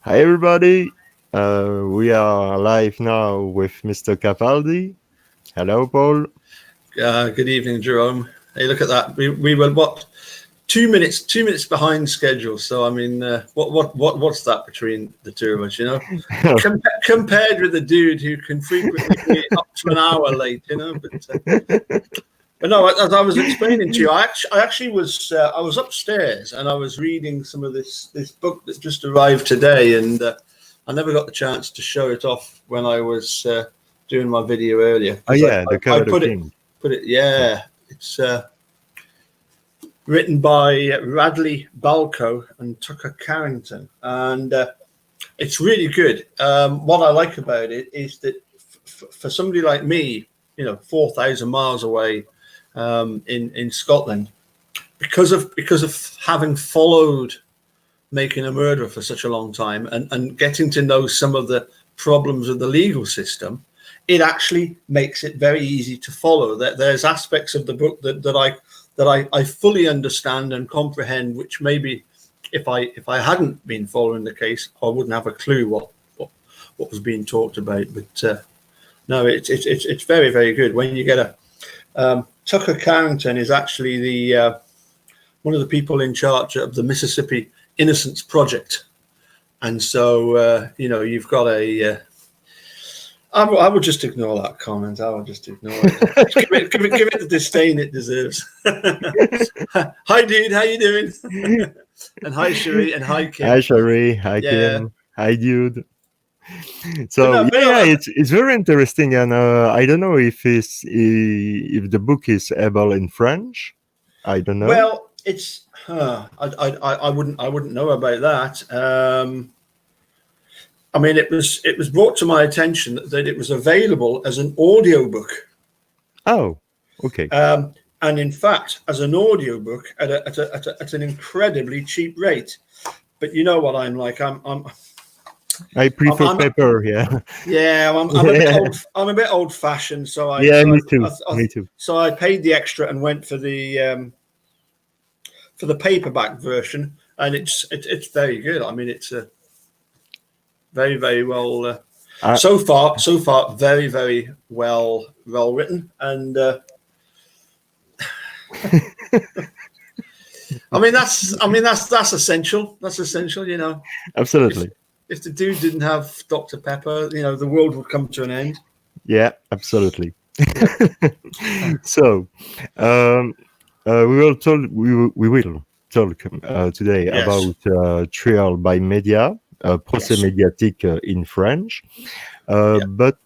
Hi, everybody. We are live now with Mr. Capaldi. Hello, Paul. Good evening, Jerome. Hey, look at that. We were what 2 minutes behind schedule. So I mean, what's that between the two of us? Compared with the dude who can frequently be up to an hour late. But no, as I was explaining to you, I actually was I was upstairs and I was reading some of this book that just arrived today, and I never got the chance to show it off when I was doing my video earlier. Oh yeah, the Code of King. Yeah, it's written by Radley Balco and Tucker Carrington, and it's really good. What I like about it is that for somebody like me, 4,000 miles away in Scotland, because of having followed Making a Murderer for such a long time and getting to know some of the problems of the legal system, it actually makes it very easy to follow. That there's aspects of the book that I fully understand and comprehend, which maybe if I hadn't been following the case, I wouldn't have a clue what was being talked about. But no, it's very, very good. When you get a Tucker Carrington is actually the one of the people in charge of the Mississippi Innocence Project, and so you've got a. I would just ignore that comment. I would just ignore it. give it the disdain it deserves. Hi, dude. How you doing? And hi, Cherie. And hi, Kim. Hi, Cherie. Hi, Kim. Hi, dude. So it's very interesting, and I don't know if the book is able in French. I don't know. Well, it's I wouldn't know about that. I mean, it was brought to my attention that it was available as an audiobook. Oh, okay. And in fact, as an audiobook at an incredibly cheap rate. But you know what I'm like. I prefer paper. Yeah. Yeah, I'm a bit old-fashioned. So me too. Me too. So I paid the extra and went for the paperback version, and it's very good. I mean, it's a very, very well so far very, very well written, and I mean that's essential. That's essential, Absolutely. If the dude didn't have Dr. Pepper, the world would come to an end. Yeah, absolutely. So we will talk today about trial by media. Procès médiatique in French. But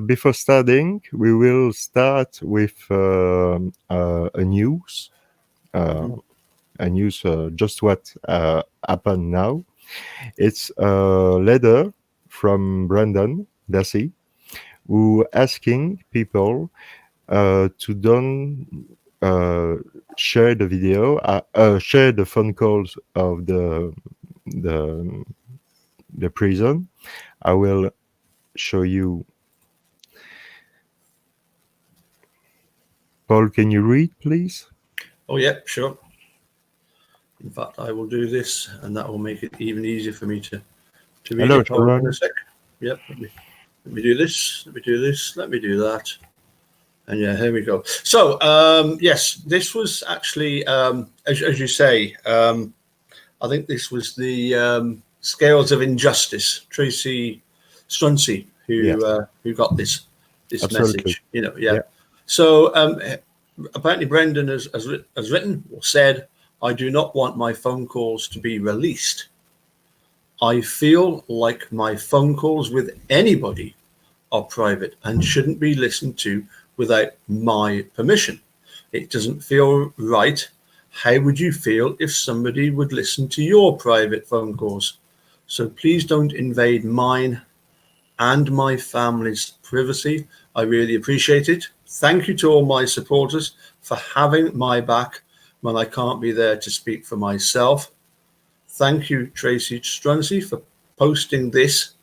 before starting, we will start with a news. Just what happened now. It's a letter from Brandon Dassey, who asking people to don't share the video, share the phone calls of the prison. I will show you. Paul, can you read, please? Oh, yeah, sure. In fact, I will do this, and that will make it even easier for me to read it. Hold on a sec. Yep, let me do this. Let me do this. Let me do that. And yeah, here we go. So, yes, this was actually, as you say, I think this was the Scales of Injustice, Tracy Strunsey, who got this message. So apparently Brendan has written or said, "I do not want my phone calls to be released. I feel like my phone calls with anybody are private and shouldn't be listened to without my permission. It doesn't feel right. How would you feel if somebody would listen to your private phone calls? So please don't invade mine and my family's privacy. I really appreciate it. Thank you to all my supporters for having my back when I can't be there to speak for myself. Thank you, Tracy Strunsey, for posting this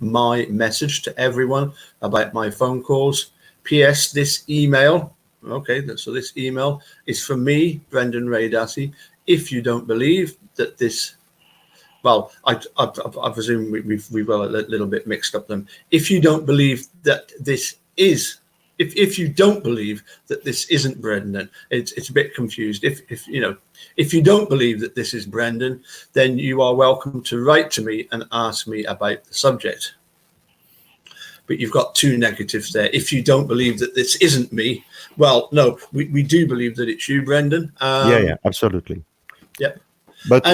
my message to everyone about my phone calls. P.S. This email, so this email is from me, Brendan Ray Dassey. If you don't believe that this well, I presume we've got a little bit mixed up them. If you don't believe that this is, if you don't believe that this isn't Brendan, it's a bit confused. If you don't believe that this is Brendan, then you are welcome to write to me and ask me about the subject. But you've got two negatives there. If you don't believe that this isn't me, well, no, we do believe that it's you, Brendan. Yeah, absolutely. Yep. But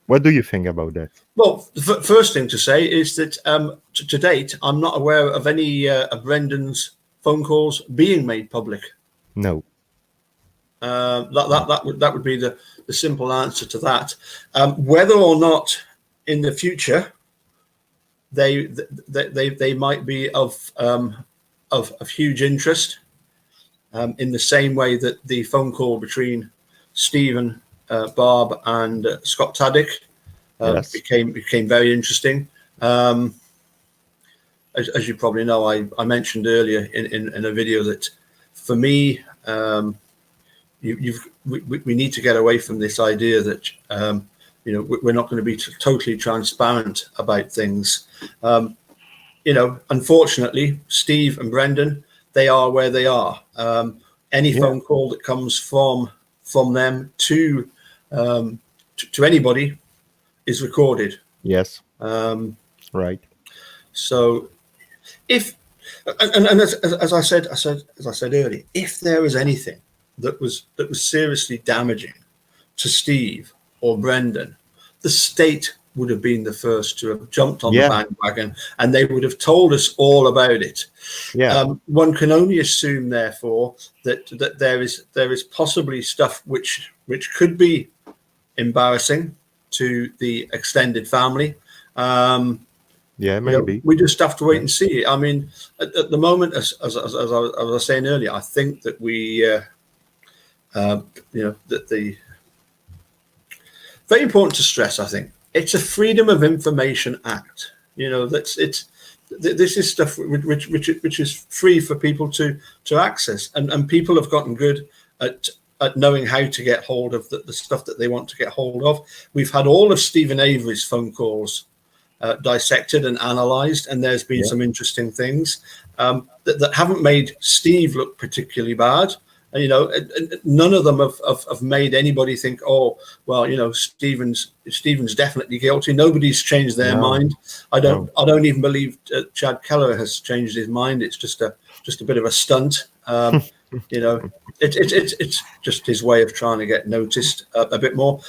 what do you think about that? Well, the first thing to say is that to date, I'm not aware of any of Brendan's phone calls being made public. No. That would be the simple answer to that. Whether or not in the future they might be of huge interest, in the same way that the phone call between Stephen Barb and Scott Taddick became very interesting. As you probably know, I mentioned earlier in a video that for me, we need to get away from this idea that we're not going to be totally transparent about things. Unfortunately, Steve and Brendan, they are where they are. Any phone call that comes from them to anybody is recorded. Yes. Right. So, as I said earlier, if there was anything that was seriously damaging to Steve or Brendan, the state would have been the first to have jumped on the bandwagon, and they would have told us all about it. Yeah. One can only assume, therefore, that there is possibly stuff which could be embarrassing to the extended family. Maybe. We just have to wait and see. I mean, at the moment, as I was saying earlier, I think that that the very important to stress. I think it's a Freedom of Information Act. This is stuff which is free for people to access, and people have gotten good at knowing how to get hold of the stuff that they want to get hold of. We've had all of Stephen Avery's phone calls dissected and analysed, and there's been some interesting things that haven't made Steve look particularly bad. None of them have made anybody think, oh, well, Stephen's definitely guilty. Nobody's changed their mind. I don't even believe Chad Keller has changed his mind. It's just a bit of a stunt. It's just his way of trying to get noticed a bit more.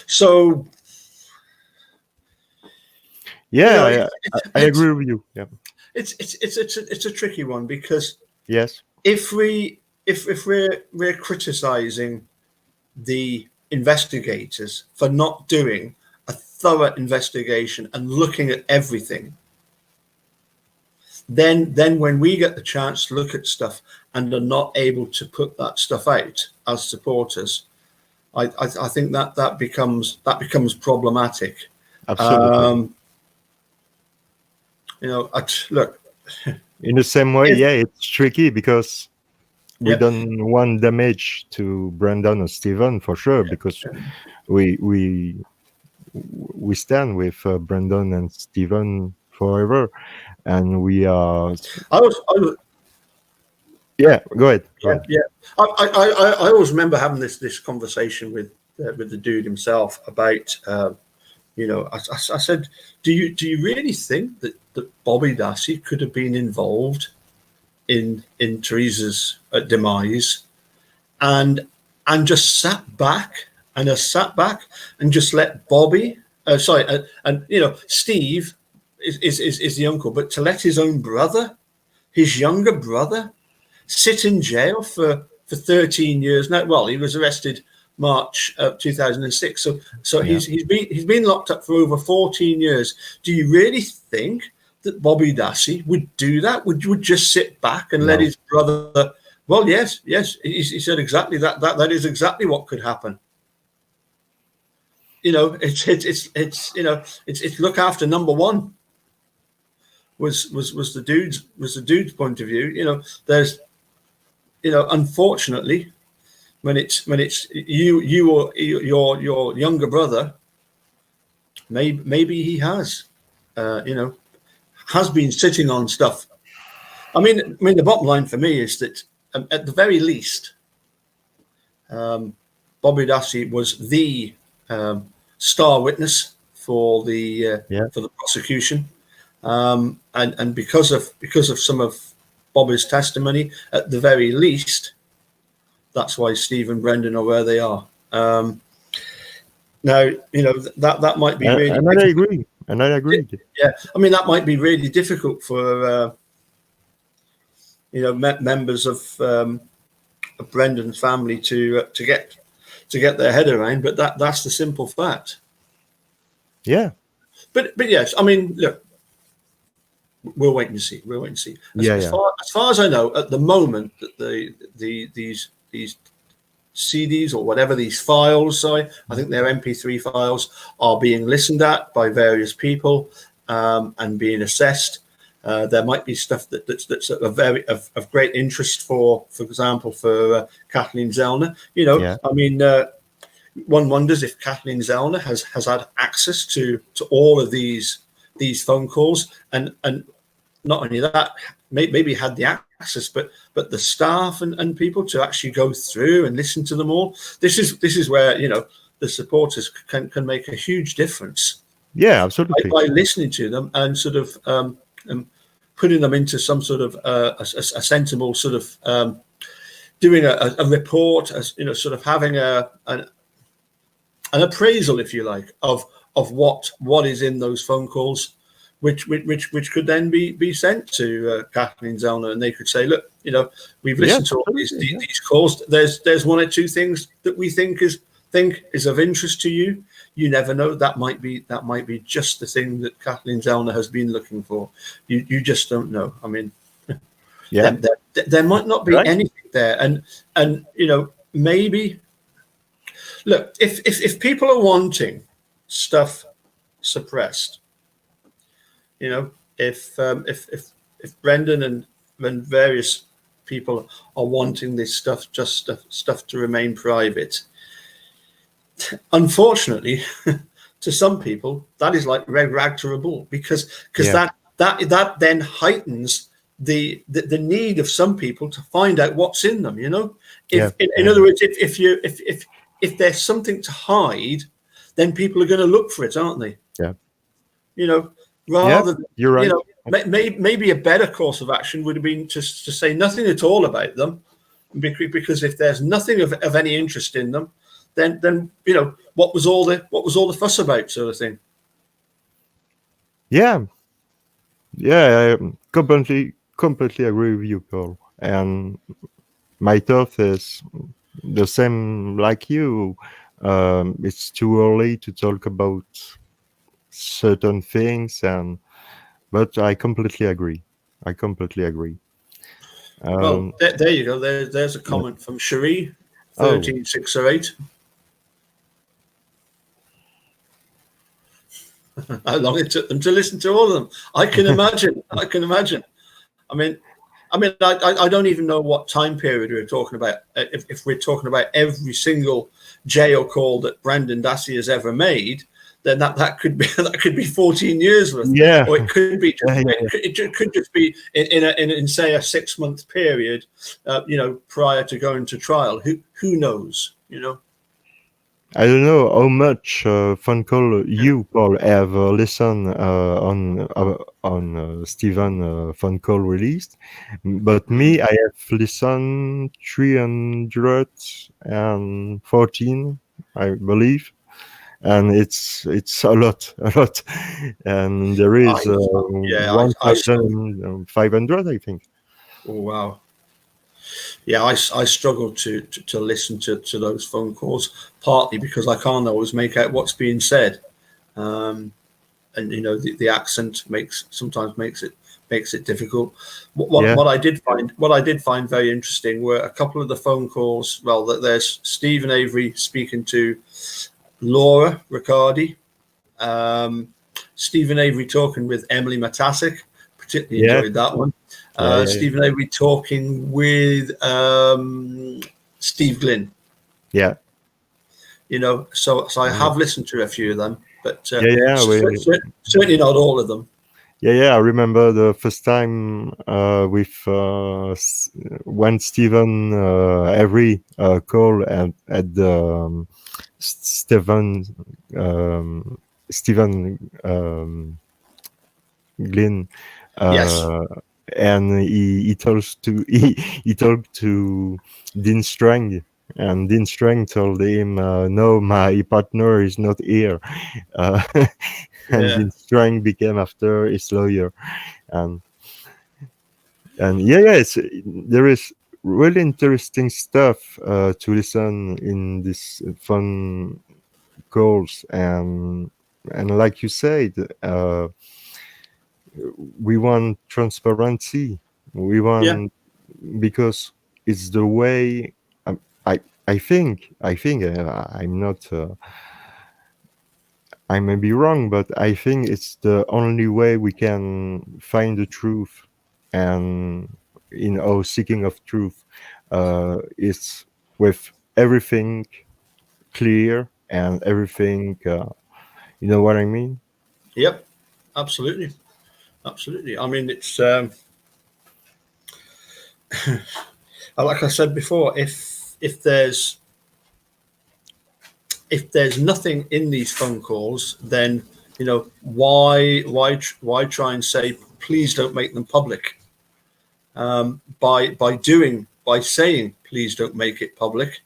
So. Yeah, I agree with you. Yeah, it's a tricky one because yes, if we're criticizing the investigators for not doing a thorough investigation and looking at everything, then when we get the chance to look at stuff and are not able to put that stuff out as supporters, I think that becomes problematic. Absolutely. Look. In the same way, it's tricky because we don't want damage to Brendan or Stephen for sure, because we stand with Brendan and Stephen forever, and we are. Go ahead. I always remember having this conversation with the dude himself about. I said, do you really think that Bobby Dassey could have been involved in Teresa's demise, and just sat back and just let Bobby, Steve is the uncle, but to let his own brother, his younger brother, sit in jail for 13 years now. Well, he was arrested March 2006. So he's been locked up for over 14 years. Do you really think that Bobby Dassey would do that? Would just sit back and let his brother? Well, yes. He said exactly that. That is exactly what could happen. It's look after number one. Was the dude's point of view. There's, unfortunately, when it's you or your younger brother, maybe he has, has been sitting on stuff. I mean, the bottom line for me is that at the very least, Bobby Dassey was the star witness for the prosecution, and because of some of Bobby's testimony, at the very least, that's why Steve and Brendan are where they are. Now, that might be really. And I agree. And I agree. Yeah, I mean, that might be really difficult for members of Brendan's family to get their head around. But that's the simple fact. Yeah. But yes, I mean, look, we'll wait and see. As far as I know, at the moment, that these CDs or whatever, these files, I think they're MP3 files, are being listened at by various people and being assessed. There might be stuff that's of great interest for example, for Kathleen Zellner. I mean, one wonders if Kathleen Zellner has had access to all of these phone calls, and not only that, maybe had the access, but the staff and people to actually go through and listen to them all. This is where the supporters can make a huge difference. Yeah, absolutely. By listening to them and sort of putting them into some sort of a sensible sort of doing a report, as sort of having an appraisal, if you like, of what is in those phone calls, which could then be sent to Kathleen Zellner, and they could say, look, we've listened to all these calls. There's one or two things that we think is of interest to you. You never know. That might be just the thing that Kathleen Zellner has been looking for. You just don't know. I mean, there might not be anything there, and maybe. Look, if people are wanting stuff suppressed, if Brendan and various people are wanting this stuff to remain private, unfortunately, to some people that is like red rag to a bull, because that then heightens the need of some people to find out what's in them. In other words, if there's something to hide, then people are going to look for it, aren't they? Yeah. Rather than, you're right. Maybe a better course of action would have been to say nothing at all about them, because if there's nothing of any interest in them, then what was all the fuss about, sort of thing. Yeah, I completely agree with you, Paul. And my thought is the same like you. It's too early to talk about certain things, but I completely agree. Well, there you go. There's a comment from Cherie, 13608. How long it took them to listen to all of them? I can imagine. I mean, I don't even know what time period we're talking about. If we're talking about every single jail call that Brendan Dassey has ever made, then that could be 14 years worth. Yeah. Or it could be it could just be in say a 6-month period, prior to going to trial. Who knows? I don't know how much phone call you, Paul, have listened on Stephen phone call released, but me, I have listened 314, I believe, and it's a lot, and there is 1,500, I think. Oh wow. Yeah, I struggle to listen to those phone calls, partly because I can't always make out what's being said, and the accent sometimes makes it difficult. What I did find very interesting were a couple of the phone calls. Well, there's Stephen Avery speaking to Laura Riccardi, Stephen Avery talking with Emily Matasic. Particularly enjoyed that one. Stephen Avery talking with Steve Glynn. Yeah. So I have listened to a few of them, but certainly not all of them. Yeah. I remember the first time with when Stephen every call at the Stephen Glynn, Yes. and he talks to he talked to Dean Strang, and Dean Strang told him, "No, my partner is not here," and Dean Strang became after his lawyer, and there is really interesting stuff to listen in this fun calls, and like you said, we want transparency. We want because it's the way. I think I'm not. I may be wrong, but I think it's the only way we can find the truth, and in our seeking of truth, it's with everything clear and everything. You know what I mean? Yep, absolutely. I mean, it's like I said before, if there's nothing in these phone calls, then why try and say please don't make them public? By saying please don't make it public,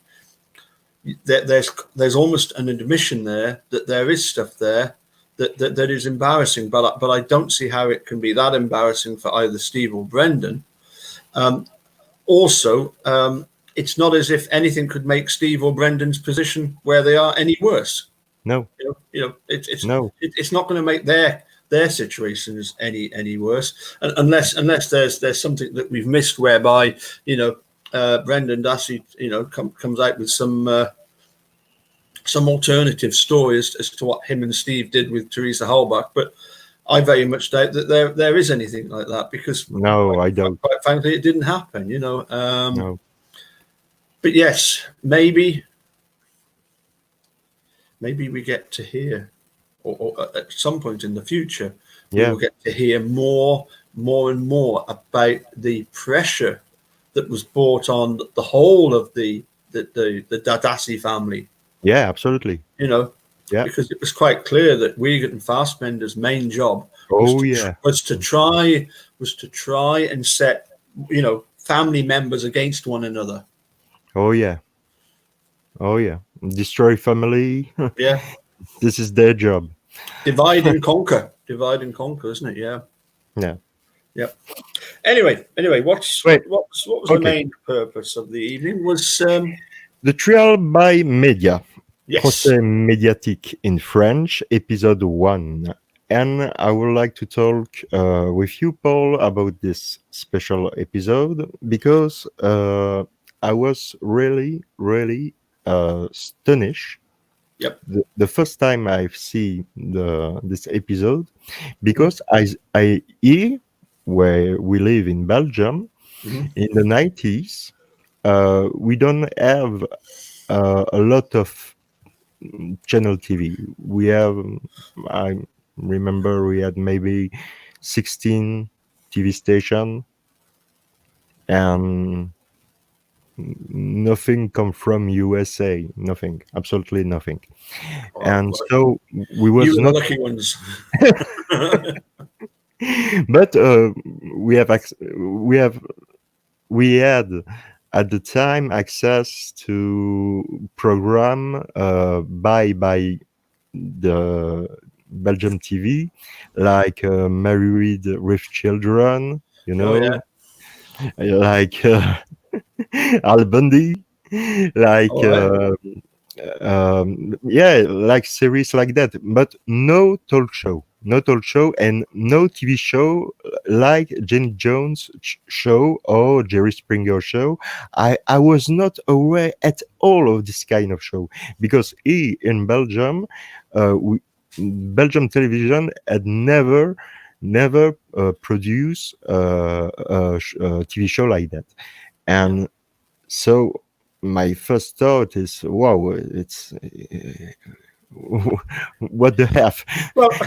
there's almost an admission there that there is stuff there that is embarrassing, but I don't see how it can be that embarrassing for either Steve or Brendan. Also, it's not as if anything could make Steve or Brendan's position where they are any worse. No, it's not going to make their situations any worse, unless there's something that we've missed whereby Brendan Dassey comes out with some alternative stories as to what him and Steve did with Teresa Halbach, but I very much doubt that there is anything like that, because I don't. Quite frankly, it didn't happen. No. But yes, maybe we get to hear, or at some point in the future, we will get to hear more and more about the pressure that was brought on the whole of the Dassey family. Yeah, absolutely. Because it was quite clear that Wiegand and Fassbender's main job was to try and set family members against one another. Oh yeah, destroy family. Yeah, this is their job. Divide and conquer, isn't it? Yeah. Yep. Anyway, what was the main purpose of the evening? Was the trial by media. Yes. Procès médiatique in French, episode 1. And I would like to talk with you, Paul, about this special episode, because I was really, really astonished. Yep. The first time I've seen this episode, because I here, where we live in Belgium, in the 90s, we don't have a lot of channel TV. We have, I remember we had maybe 16 TV stations, and nothing come from USA. Nothing, absolutely nothing. And so we was not lucky ones. But we had at the time access to program by the Belgium TV, like Married with Children, like Al Bundy, like like series like that, but no talk show, and no TV show like Jenny Jones show or Jerry Springer show. I was not aware at all of this kind of show, because in Belgium, Belgium television had never produced a TV show like that. And so my first thought is, wow, what the F? Well, I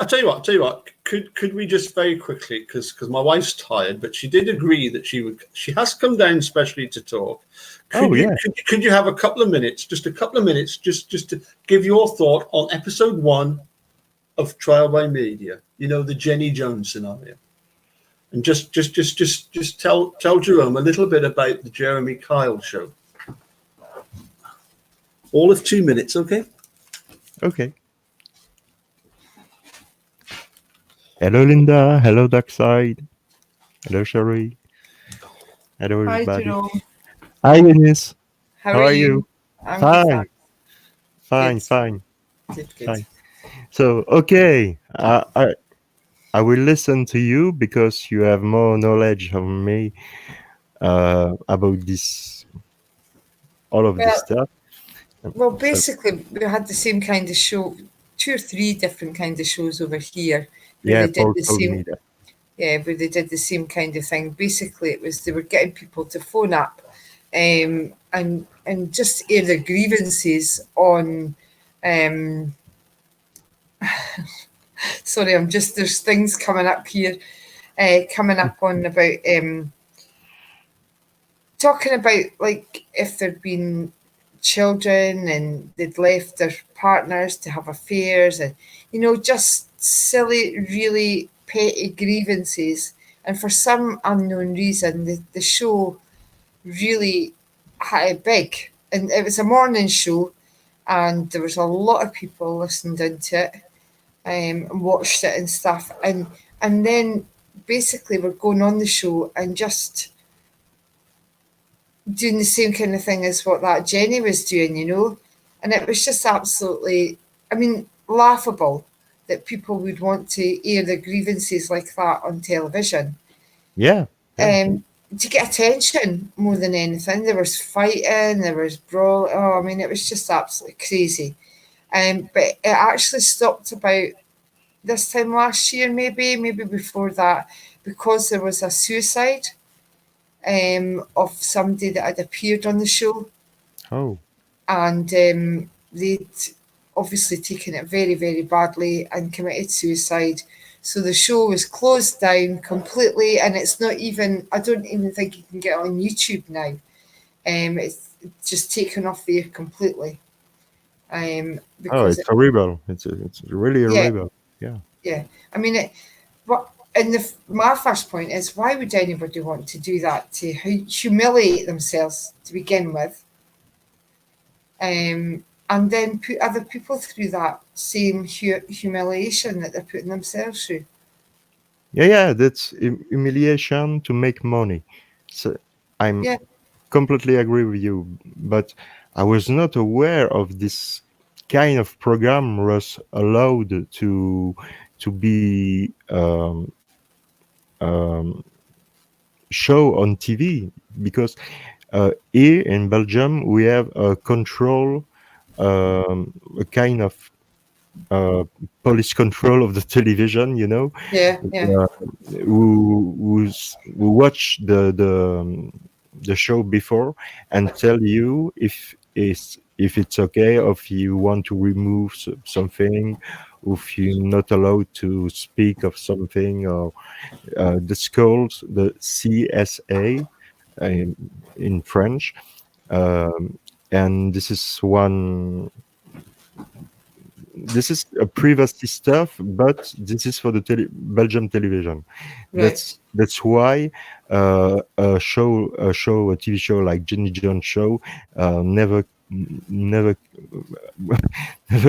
tell you what. Could we just very quickly, because my wife's tired, but she did agree that she has come down specially to talk. Could you have a couple of minutes, just to give your thought on episode 1 of Trial by Media? You know, the Jenny Jones scenario, and just tell Jerome a little bit about the Jeremy Kyle show. All of 2 minutes, okay? Okay. Hello, Linda. Hello, Darkside. Hello, Sherry. Hello, everybody. Hi, Jerome. Hi, Denise. How are you? I'm fine. Fine. Good. So, okay. I will listen to you because you have more knowledge than me about this, all of this stuff. Well, basically, we had the same kind of show, 2 or 3 different kind of shows over here. Yeah, they did the same. Me that. Yeah, where they did the same kind of thing. Basically, it was they were getting people to phone up, and just air their grievances on. Sorry, there's things coming up here, coming up on about talking about like if there'd been children and they'd left their partners to have affairs, and just silly, really petty grievances. And for some unknown reason, the show really had it big, and it was a morning show, and there was a lot of people listened into it and watched it and stuff, and then basically we're going on the show and just doing the same kind of thing as what that Jenny was doing, and it was just absolutely, laughable that people would want to air their grievances like that on television. Yeah. To get attention more than anything. There was fighting, there was brawl. It was just absolutely crazy. But it actually stopped about this time last year, maybe before that, because there was a suicide of somebody that had appeared on the show. Oh. And they'd obviously taken it very, very badly and committed suicide. So the show was closed down completely, and it's not even, I don't even think you can get it on YouTube now. It's just taken off there completely. It's horrible. It's really horrible. Yeah. Yeah. My first point is, why would anybody want to do that, to humiliate themselves to begin with, and then put other people through that same humiliation that they're putting themselves through? Yeah, that's humiliation to make money. So I'm completely agree with you, but I was not aware of this kind of program was allowed to be show on TV, because here in Belgium we have a control, a kind of police control of the television, who watch the show before and tell you if it's okay, or if you want to remove something, if you're not allowed to speak of something, or the called the CSA in French, and this is a privacy stuff, but this is for the Belgium television. Right. That's why a TV show like Jenny Jones show never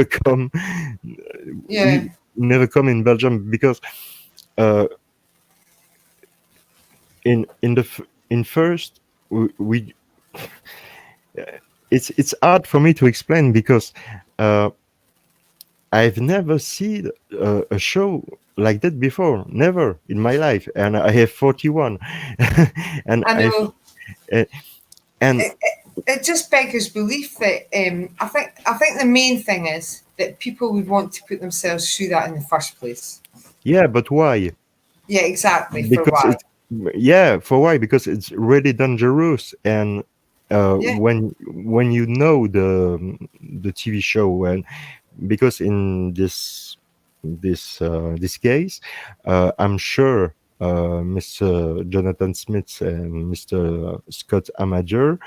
come. Yeah. Never come in Belgium, because in first we it's hard for me to explain, because I've never seen a show like that before, never in my life, and I have 41. And I know. And it just beggars belief that I think the main thing is that people would want to put themselves through that in the first place. Yeah, but why? Yeah, exactly. Because for why? For why? Because it's really dangerous, and when you know the TV show, and because in this case, I'm sure Mr. Jonathan Schmitz and Mr. Scott Amedure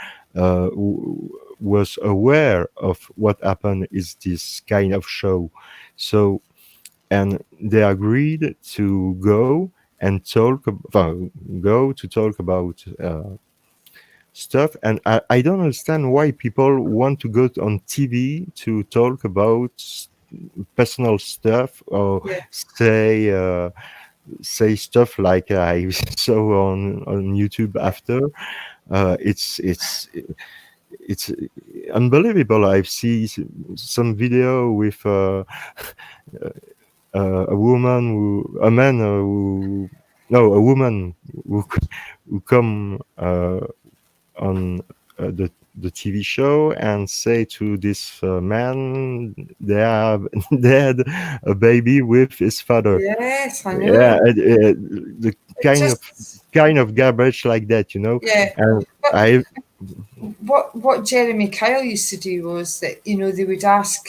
was aware of what happened is this kind of show. So, and they agreed to go and talk about stuff. And I don't understand why people want to go on TV to talk about personal stuff, or say stuff like I saw on YouTube after. It's unbelievable. I've seen some video with a woman who come on the TV show and say to this man they had a baby with his father. Yes, I know. Yeah, the kind of garbage like that, Yeah. And what Jeremy Kyle used to do was that they would ask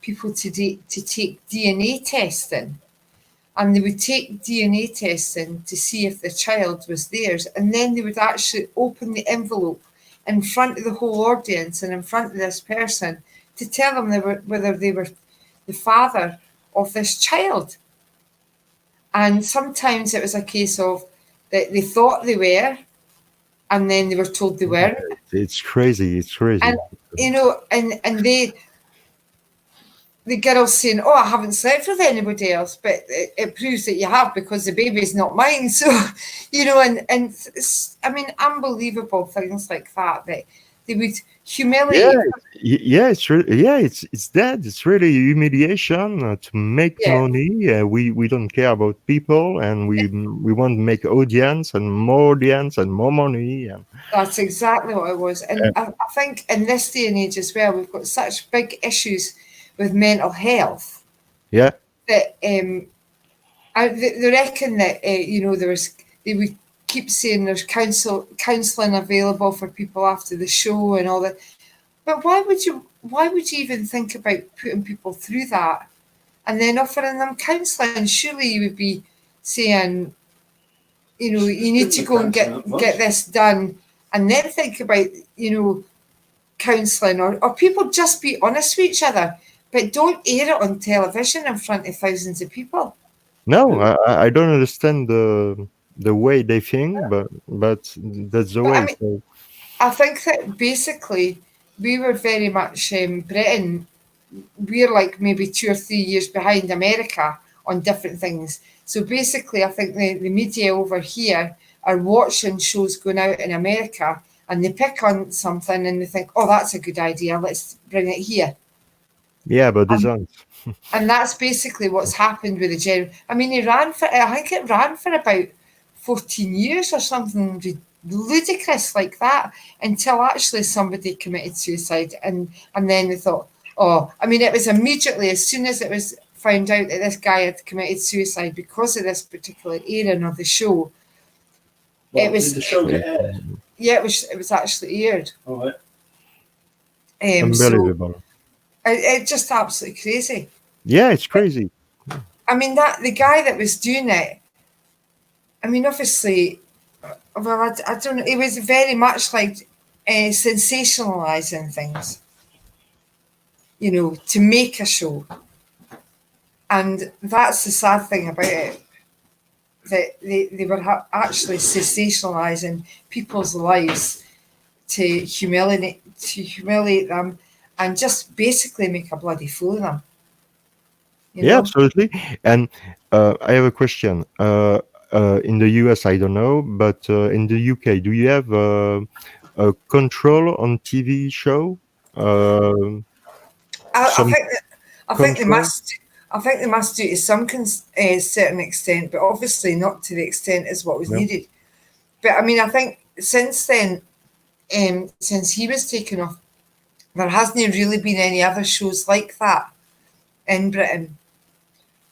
people to take DNA testing, and they would take DNA testing to see if the child was theirs, and then they would actually open the envelope in front of the whole audience and in front of this person to tell them whether they were the father of this child. And sometimes it was a case of that they thought they were, and then they were told they weren't. It's crazy. And and the girl's saying, "Oh, I haven't slept with anybody else," but it proves that you have, because the baby's not mine. So, and it's, unbelievable things like that they would humiliate. It's that. It's really humiliation to make money. We don't care about people, and we want to make audience and more money. And that's exactly what it was. And I think in this day and age as well, we've got such big issues with mental health. Yeah. That they reckon that they would keep saying there's counselling available for people after the show and all that. But why would you even think about putting people through that and then offering them counselling? Surely you would be saying, you need to go and get this done, and then think about, counselling, or people just be honest with each other, but don't air it on television in front of thousands of people. No, I don't understand the way they think, but that's the way. I think that basically we were very much Britain. We're like maybe 2 or 3 years behind America on different things. So basically, I think the media over here are watching shows going out in America, and they pick on something and they think, "Oh, that's a good idea. Let's bring it here." Yeah, but this aren't. And that's basically what's happened with the general. I think it ran for about 14 years or something ludicrous like that, until actually somebody committed suicide, and then they thought, it was immediately, as soon as it was found out that this guy had committed suicide because of this particular airing of the show. Did the show get aired? Yeah, it was actually aired. All right. Unbelievable. So it's just absolutely crazy. Yeah, it's crazy. That the guy that was doing it, obviously, well, I don't know. It was very much like sensationalizing things, to make a show. And that's the sad thing about it, that they were actually sensationalizing people's lives to humiliate them and just basically make a bloody fool of them. Yeah, absolutely. And I have a question. In the US, I don't know, but in the UK, do you have a control on TV show? I think they must. I think they must do it to some certain extent, but obviously not to the extent as what was needed. But I think since then, since he was taken off, there hasn't really been any other shows like that in Britain.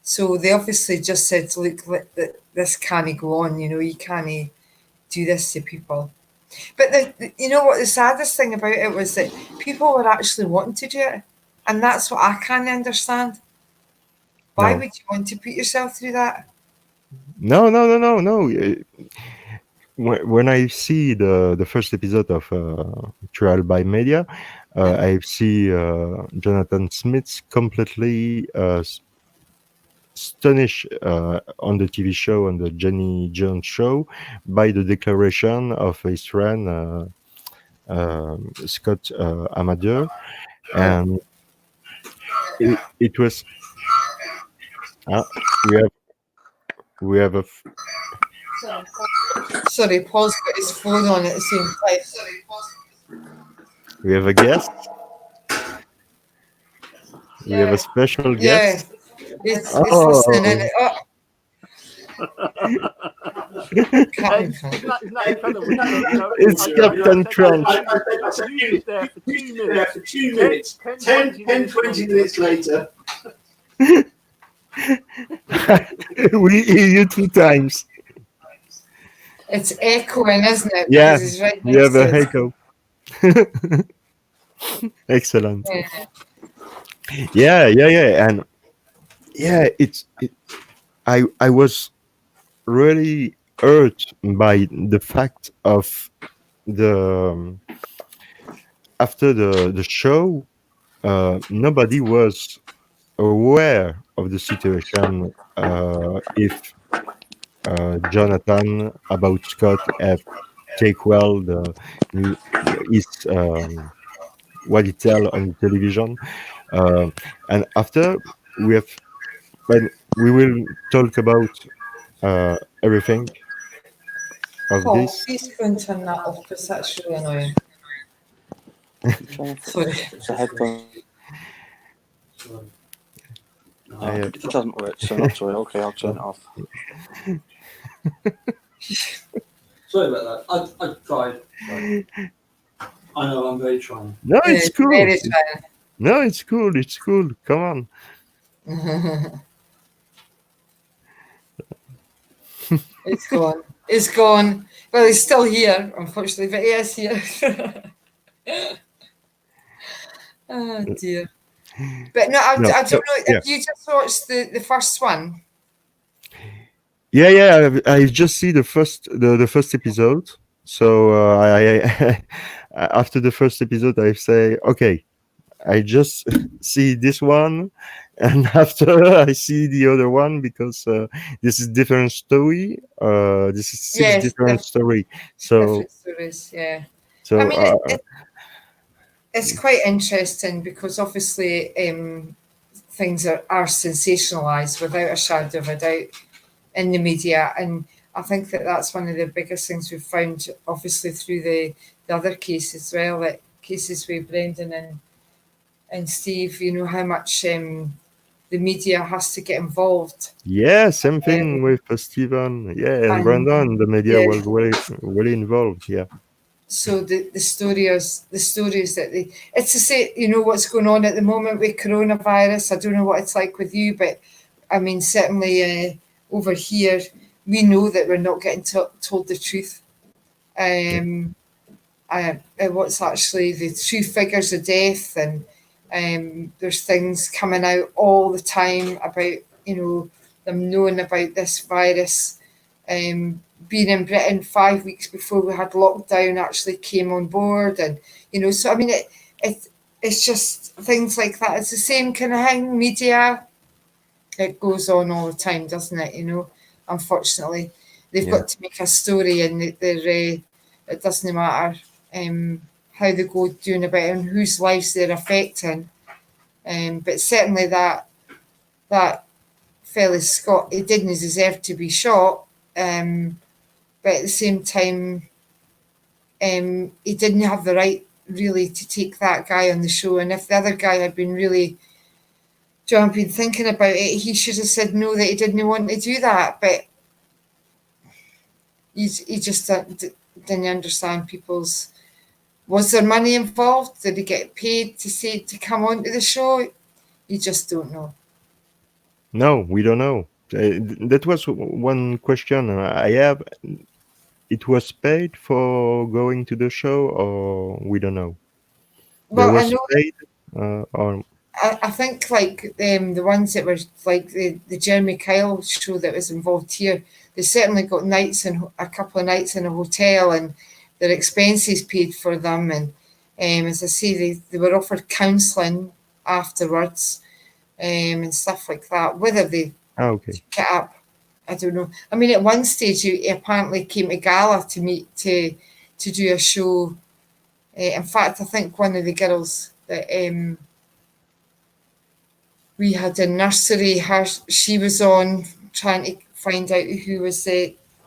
So they obviously just said, "Look, this can't go on. You can't do this to people." But you know what the saddest thing about it was that people were actually wanting to do it, and that's what I can't understand. Why would you want to put yourself through that? No. When I see the first episode of Trial by Media, I see Jonathan Schmitz completely astonished on the TV show, on the Jenny Jones show, by the declaration of his friend Scott Amedure, and it was we have a Sorry, Paul's got his phone on at the same time. We have a guest. We have a special guest. Yeah, it's listening in it. Oh. It's Captain Crunch. There for 2 minutes. 20 minutes later. We hear you 2 times. It's echoing, isn't it? Yeah, right, you have a echo. Excellent. Yeah, and I was really hurt by the fact of the after the show, nobody was aware of the situation if Jonathan about Scott have take well his what he tell on the television, and after we will talk about everything of this. Please go and turn that off because that's really annoying. Sorry. It's a headphone. It doesn't work, so not sorry. Okay, I'll turn it off. Sorry about that. I tried. I know, I'm very trying. No, it's cool. Very trying. No, it's cool. It's cool. Come on. It's gone. It's gone. Well, he's still here, unfortunately, but he is here. Oh dear. But no, I don't know. Have you just watched the first one? Yeah. I just see the first episode. So I after the first episode, I say, okay, I just see this one, and after I see the other one because this is different story. This is 6 different story. So different stories, yeah. So I mean, it's quite interesting because obviously things are sensationalized without a shadow of a doubt in the media, and I think that's one of the biggest things we've found, obviously through the other cases as well, like cases with Brendan and Steve. You know how much the media has to get involved. Yeah, same thing with Stephen. Yeah, and Brandon. The media was really involved. Yeah. So the stories that it's to say, you know, what's going on at the moment with coronavirus. I don't know what it's like with you, but I mean, certainly over here, we know that we're not getting told the truth. What's actually the true figures of death, and there's things coming out all the time about, you know, them knowing about this virus. Being in Britain 5 weeks before we had lockdown actually came on board, and you know, so I mean, it's just things like that. It's the same kind of thing. Media, it goes on all the time, doesn't it? You know, unfortunately, they've got to make a story, and it doesn't matter how they go doing about it and whose lives they're affecting. But certainly that fella Scott, he didn't deserve to be shot. But at the same time, he didn't have the right really to take that guy on the show. And if the other guy had been really, John, been thinking about it, he should have said no, that he didn't want to do that. But he just didn't understand people's. Was there money involved? Did he get paid to come onto the show? You just don't know. No, we don't know. That was one question I have. it was paid for going to the show, or we don't know. Well, There was I know. paid, or I think like the ones that were like the Jeremy Kyle show that was involved here, they certainly got nights in a couple of nights in a hotel and their expenses paid for them. And as I say, they were offered counselling afterwards and stuff like that. Whether they okay. get up, I don't know. I mean, at one stage, he apparently came to Gala to meet to do a show. In fact, I think one of the girls that we had in nursery, she was on trying to find out who was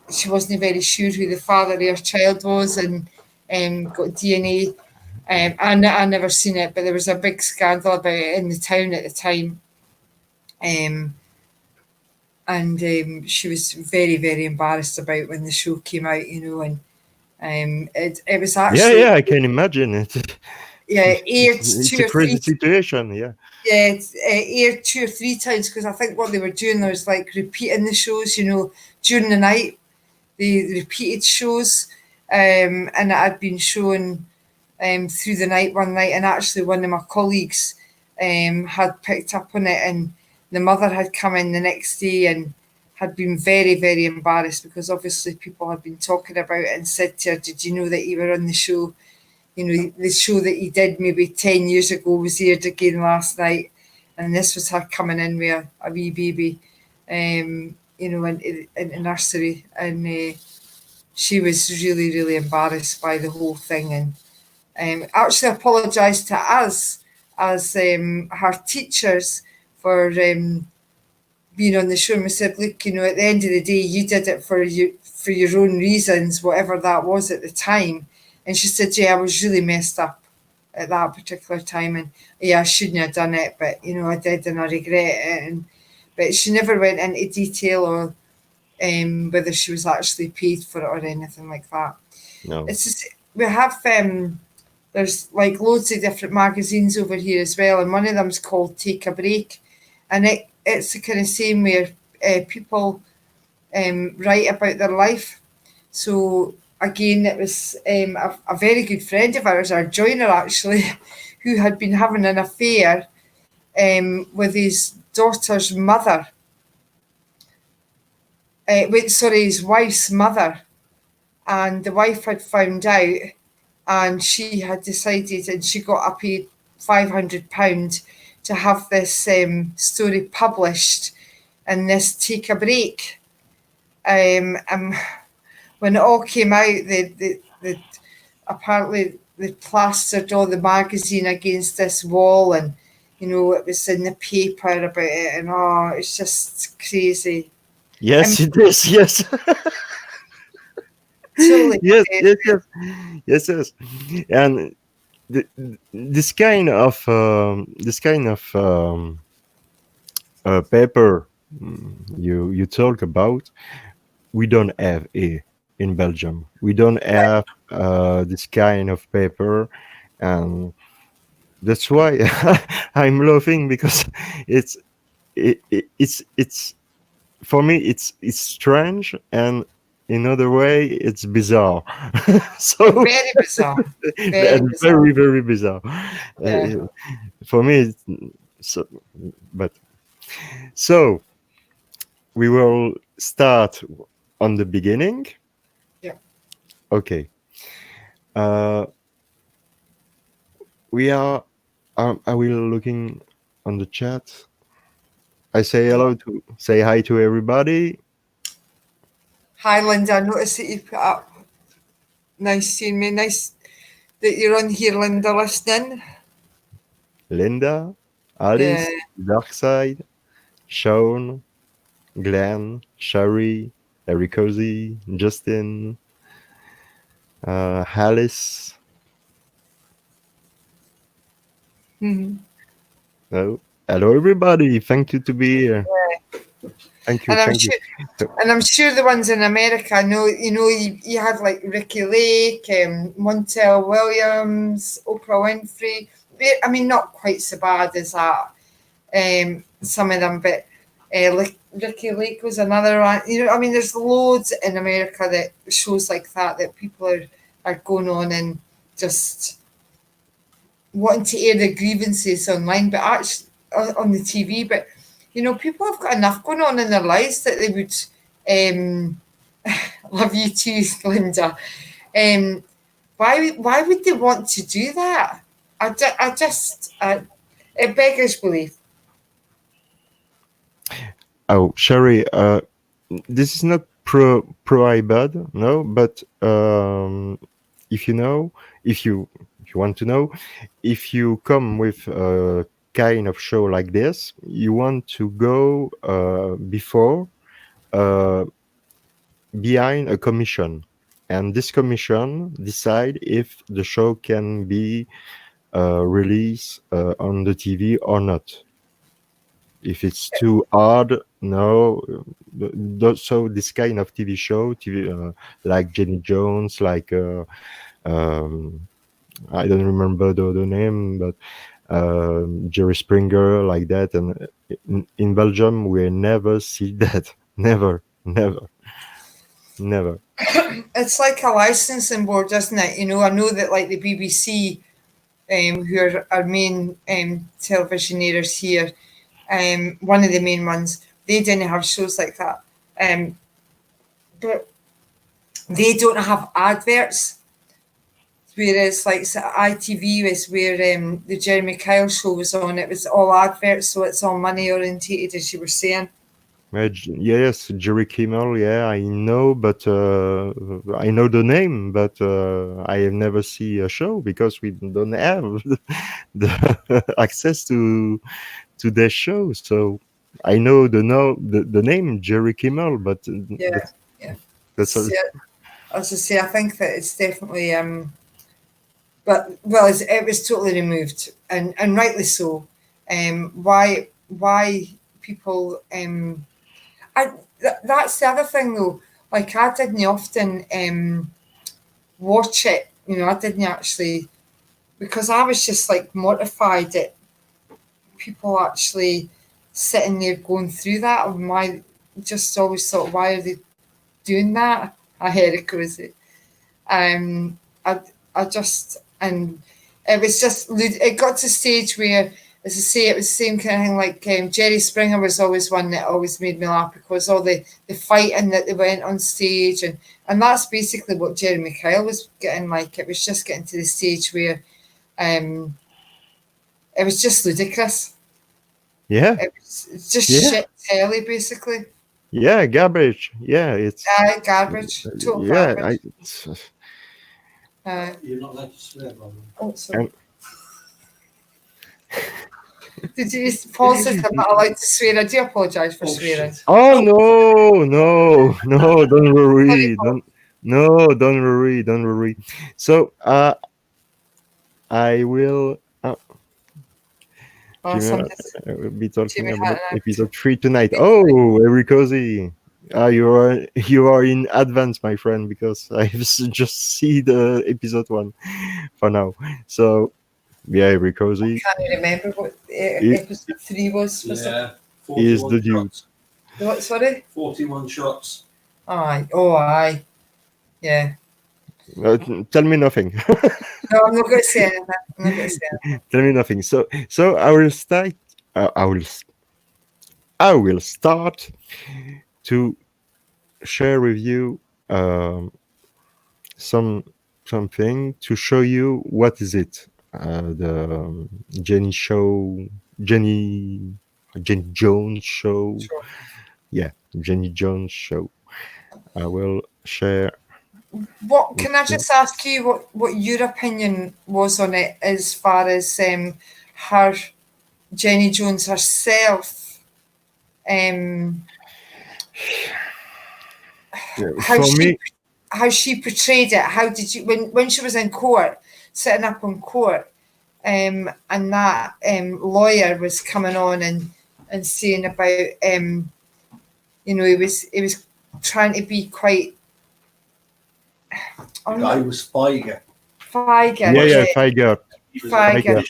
she wasn't very sure who the father of her child was, and got DNA. I never seen it, but there was a big scandal about it in the town at the time. And she was very, very embarrassed about when the show came out, and it was actually... Yeah, I can imagine it. Yeah, aired it's two a or crazy three... situation, yeah. Yeah, it's aired 2 or 3 times, because I think what they were doing was like repeating the shows, during the night. They repeated shows, and it had been shown through the night one night, and actually one of my colleagues had picked up on it, and the mother had come in the next day and had been very, very embarrassed, because obviously people had been talking about it and said to her, "Did you know that you were on the show? The show that he did maybe 10 years ago was aired again last night." And this was her coming in with a wee baby, in the nursery. And she was really, really embarrassed by the whole thing. And actually apologised to us as her teachers for being on the show. And we said, "Look, at the end of the day, you did it for your own reasons, whatever that was at the time." And she said, "Yeah, I was really messed up at that particular time, and yeah, I shouldn't have done it, but I did, and I regret it." But she never went into detail or whether she was actually paid for it or anything like that. No. It's just, we have there's like loads of different magazines over here as well, and one of them's called Take a Break, and it's the kind of same where people write about their life. So again, it was a very good friend of ours, our joiner actually, who had been having an affair with his daughter's mother. His wife's mother. And the wife had found out, and she had decided, and she got up paid £500 to have this story published in this Take a Break. And when it all came out, apparently they plastered all the magazine against this wall, and it was in the paper about it, and it's just crazy. Yes, it is. Yes. Totally. Yes. And this kind of paper you talk about, we don't have here in Belgium. We don't have this kind of paper, and that's why I'm laughing, because it's for me it's strange, and in other way it's bizarre. So very bizarre. Very, very bizarre. Yeah. For me, so we will start on the beginning. Yeah. Okay. We are we looking on the chat? I say say hi to everybody. Hi, Linda. I noticed that you put up. Nice seeing me. Nice that you're on here, Linda, listening. Linda, Alice, Darkside, Sean, Glenn, Sherry, Ericozy, Justin, Alice. Mm-hmm. Oh, hello, everybody. Thank you to be here. Yeah. Thank you. And I'm sure the ones in America, I know, you had like Ricky Lake, Montel Williams, Oprah Winfrey. I mean, not quite so bad as that, some of them, but Ricky Lake was another one. You know, I mean, there's loads in America that shows like that people are going on and just wanting to air their grievances online, but actually on the TV. But you know, people have got enough going on in their lives that they would. Love you too, Linda. Why would they want to do that? It beggars belief. Oh, Sherry, this is not pro IBAD, no, but if you want to know, if you come with a kind of show like this, you want to go before behind a commission, and this commission decide if the show can be released on the TV or not. If it's too hard, no. So this kind of TV show, like Jenny Jones, like I don't remember the name, but Jerry Springer, like that. And in Belgium, we never see that. Never. It's like a licensing board, isn't it? You know, I know that like the BBC, who are our main television airs here, one of the main ones, they didn't have shows like that. But they don't have adverts. Whereas like ITV was where the Jeremy Kyle show was on, it was all adverts, so it's all money orientated, as you were saying. Yes, Jerry Kimmel, yeah, I know, but I know the name, but I have never seen a show because we don't have the access to their show. So I know the name Jerry Kimmel, but that's all. As I say, I think that it's definitely it was totally removed, and rightly so. Why people that's the other thing though. Like I didn't often watch it. You know, I didn't actually, because I was just like mortified at people actually sitting there going through that. And just always thought, why are they doing that? I heard it crazy. And it was just, it got to a stage where, as I say, it was the same kind of thing, like Jerry Springer was always one that always made me laugh because all the fighting that they went on stage, and that's basically what Jeremy Kyle was getting like. It was just getting to the stage where it was just ludicrous. Yeah. It's just shit telly, basically. Yeah, garbage. Yeah, it's garbage. Total garbage. You're not allowed to swear, by the way. Oh, sorry. Did you Paul says I'm not allowed to swear? I do apologise for swearing. Oh no, don't worry. Don't worry. So I will we'll be talking about episode 3 tonight. Oh, very cozy. You are in advance, my friend, because I just see the episode 1 for now. So yeah, very cozy. I can't remember what episode 3 was. Yeah, is the dude. What? Sorry. 41 shots. Aye. Yeah. Tell me nothing. No, I'm not going to say anything. Tell me nothing. So I will start. I will start to share with you something to show you what is it. The Jenny Jones show. Sure. Yeah, Jenny Jones show. I will share. What can I just ask you what your opinion was on it as far as her Jenny Jones herself? How she portrayed it? How did you when she was in court, sitting up on court, and that lawyer was coming on and saying about he was trying to be quite. The guy was Fieger. Yeah, Fieger. Fieger.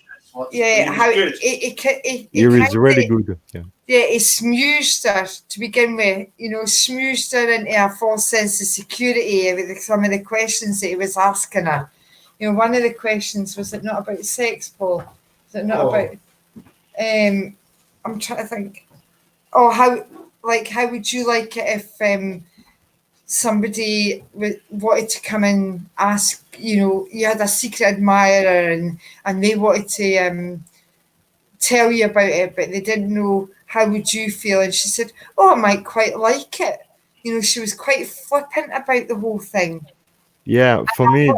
Yeah, how he was really good. Yeah. he smooshed her to begin with, smooshed her into a false sense of security with some of the questions that he was asking her. One of the questions, was it not about sex, Paul? Was it not about, I'm trying to think, how would you like it if somebody wanted to come and ask, you had a secret admirer and they wanted to tell you about it, but they didn't know how would you feel? And she said, I might quite like it. She was quite flippant about the whole thing. Yeah, for me...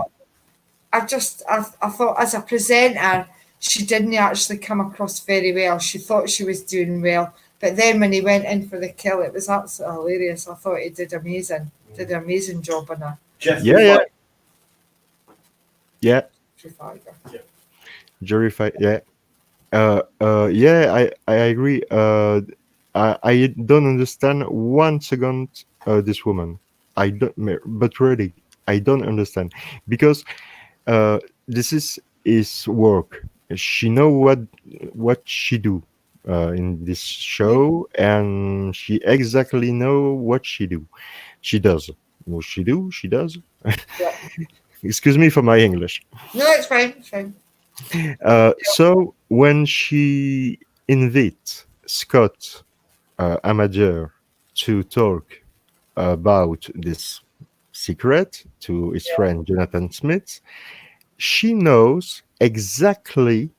I thought as a presenter, she didn't actually come across very well. She thought she was doing well. But then when he went in for the kill, it was absolutely hilarious. I thought he did amazing. Did an amazing job on her. Yeah. Jury fight, yeah. I agree. I don't understand 1 second this woman. I don't, but really, I don't understand, because this is his work. She know what she do in this show, and she exactly know what she do. She does. What she do, she does. Yeah. Excuse me for my English. No, it's fine. It's fine. So when she invites Scott Amedure to talk about this secret to his friend Jonathan Schmitz, she knows exactly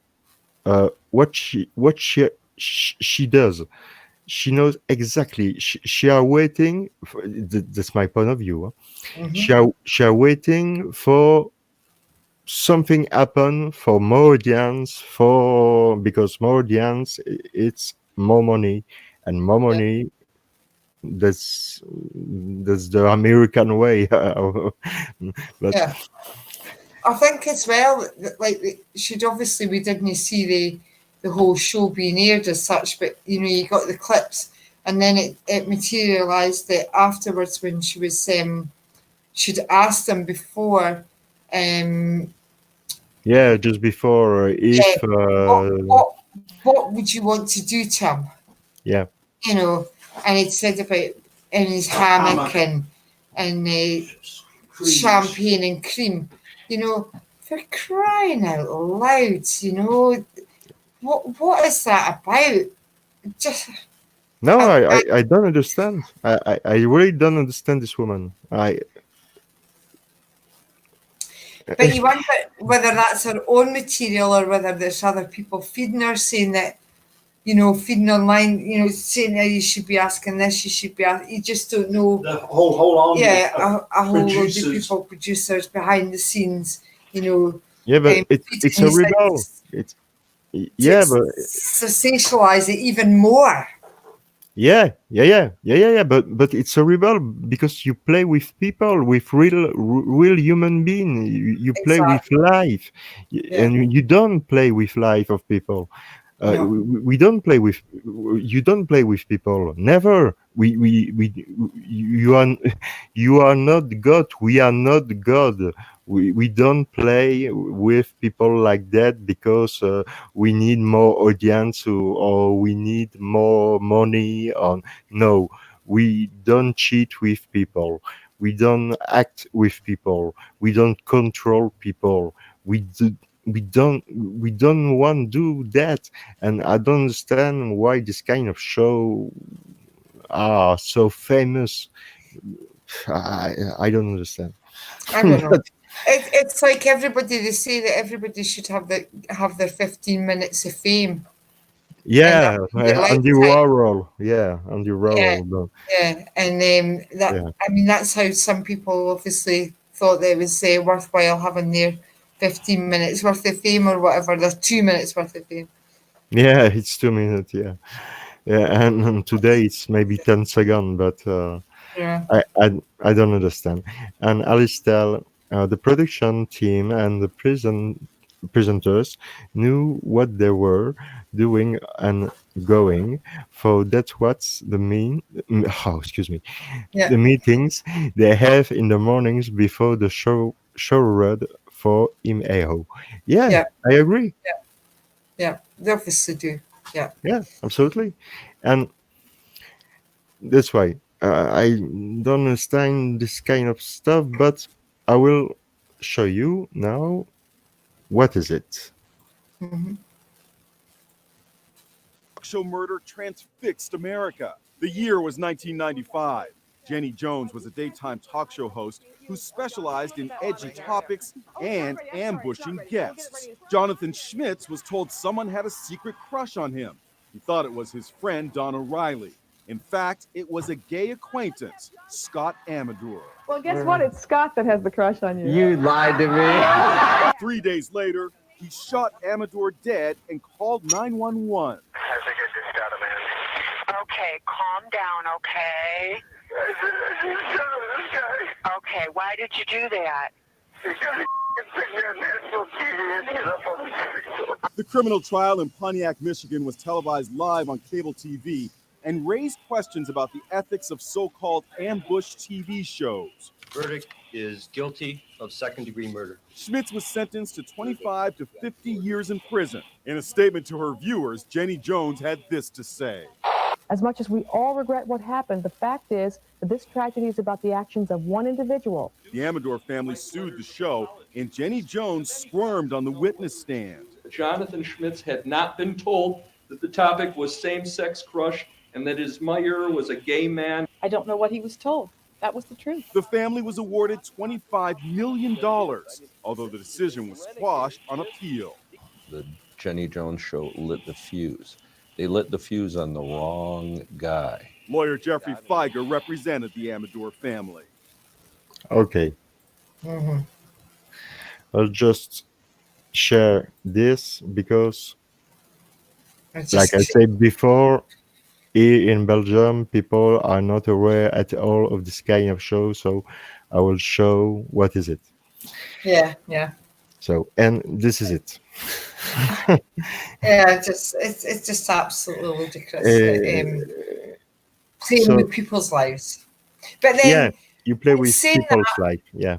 what she does. She knows exactly. She are waiting. That's my point of view. Mm-hmm. She are waiting for something happen for more audience, because more audience, it's more money, and more money. That's the American way. But yeah, I think as well, should obviously we didn't see the whole show being aired as such, but you got the clips, and then it materialized that afterwards when she was she'd asked him before. Just before, if what would you want to do to him? Yeah. And he'd said about in his hammock and champagne and cream. For crying out loud, what is that about? Just no, I don't understand. I really don't understand this woman. But you wonder whether that's her own material or whether there's other people feeding her, saying that, feeding online, saying that you should be asking this, you should be asking. You just don't know. The whole army. Yeah, a whole load of people, producers behind the scenes, Yeah, but it's a rebel. But sensationalize it even more. Yeah. But it's a rebel because you play with people, with real human being. You play with life, and you don't play with life of people. We don't play with. You don't play with people. Never. You are not God. We are not God. We don't play with people like that because we need more audience or we need more money. No, we don't cheat with people. We don't act with people. We don't control people. We don't want to do that, and I don't understand why this kind of show are so famous. I don't understand. I don't know. It's like everybody, they say that everybody should have their 15 minutes of fame. Yeah, Andy Warhol. Yeah, Andy Warhol. Yeah, and I mean that's how some people obviously thought that it was worthwhile having their 15 minutes worth of fame or whatever. There's 2 minutes worth of fame. Yeah, it's 2 minutes. Yeah, and today it's maybe 10 seconds, but I don't understand. And Alistair, the production team and the presenters knew what they were doing and going. So that's what's the the meetings they have in the mornings before the show read for IMAO. Yeah, I agree. Yeah, they obviously do. Yeah, absolutely. And that's why I don't understand this kind of stuff, but I will show you now. What is it? Mm-hmm. Show murder transfixed America. The year was 1995. Jenny Jones was a daytime talk show host who specialized in edgy topics and ambushing guests. Jonathan Schmitz was told someone had a secret crush on him. He thought it was his friend Donna Riley. In fact, it was a gay acquaintance, Scott Amedure. Well, guess what? It's Scott that has the crush on you. You lied to me. 3 days later, he shot Amedure dead and called 911. Okay, calm down, okay? Okay, why did you do that? The criminal trial in Pontiac, Michigan was televised live on cable TV and raised questions about the ethics of so-called ambush TV shows. Burdick is guilty of second-degree murder. Schmitz was sentenced to 25 to 50 years in prison. In a statement to her viewers, Jenny Jones had this to say. As much as we all regret what happened, the fact is that this tragedy is about the actions of one individual. The Amedure family sued the show, and Jenny Jones squirmed on the witness stand. Jonathan Schmitz had not been told that the topic was same-sex crush and that his admirer was a gay man. I don't know what he was told. That was the truth. The family was awarded $25 million, although the decision was squashed on appeal. The Jenny Jones show lit the fuse. They lit the fuse on the wrong guy. Lawyer Geoffrey Fieger represented the Amedure family. Okay. Mm-hmm. I'll just share this because, like I said before, here in Belgium, people are not aware at all of this kind of show. So I will show what is it. Yeah. So, and this is it. Yeah, it's just absolutely ludicrous. Playing with people's lives, but then you play with people's life. Yeah,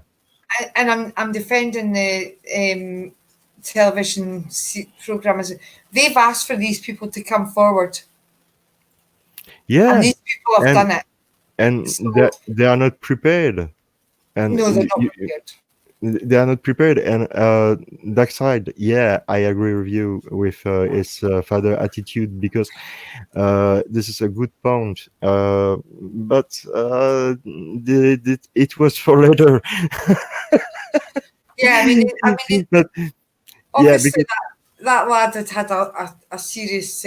and I'm defending the television programmers. They've asked for these people to come forward. Yeah, and these people have done it, and so, they are not prepared. And no, they're not prepared. They are not prepared, and that side, I agree with you with his father attitude, because this is a good point. But it was for later. Yeah, I mean, but, obviously that lad had a serious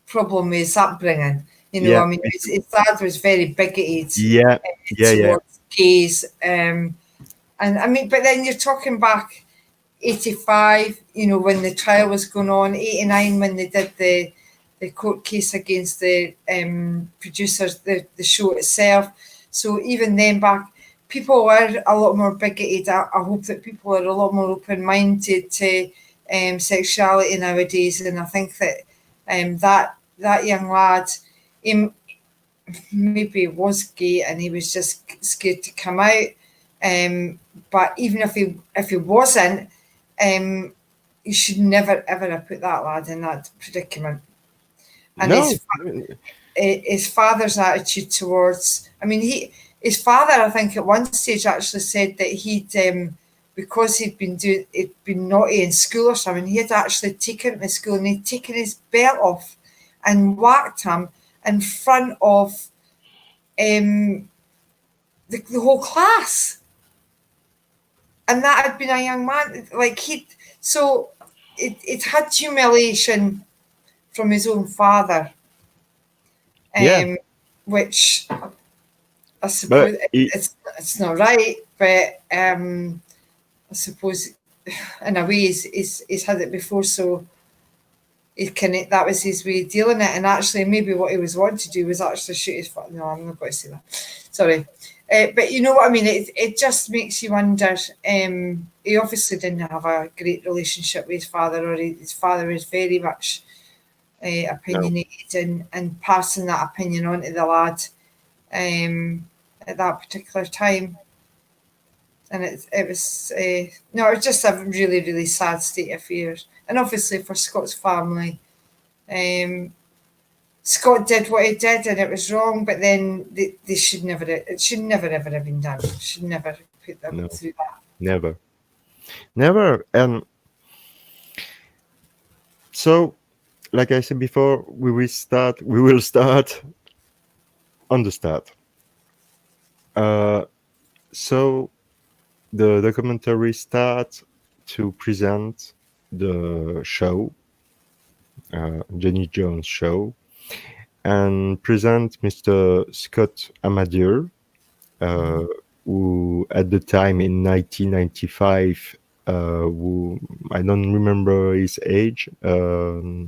problem with his upbringing. You know, I mean, his dad was very bigoted. Towards gays. And I mean, but then you're talking back 85, you know, when the trial was going on, 89 when they did the court case against the producers, the show itself. So even then back, people were a lot more bigoted. I hope that people are a lot more open-minded to sexuality nowadays. And I think that that young lad, maybe was gay and he was just scared to come out. But even if he wasn't, you should never ever have put that lad in that predicament. And his father's attitude towards, I mean, his father, I think at one stage actually said that he'd because he'd been naughty in school or something, he had actually taken him to school and he'd taken his belt off and whacked him in front of the whole class. And that had been a young man, like it had humiliation from his own father, which I suppose it's not right, but I suppose in a way he's had it before, so that was his way of dealing it. And actually, maybe what he was wanting to do was actually shoot his father. No, I'm not going to say that. Sorry. But you know what I mean? It just makes you wonder. He obviously didn't have a great relationship with his father, or his father was very much opinionated and passing that opinion on to the lad at that particular time. And it was just a really, really sad state of affairs. And obviously for Scott's family, Scott did what he did and it was wrong, but then they should never, it should never ever have been done. Should never put them through that. Never. And so, like I said before, we will start on the start. So the documentary starts to present the show, Jenny Jones show, and present Mr. Scott Amedure, who at the time in 1995, who I don't remember his age. I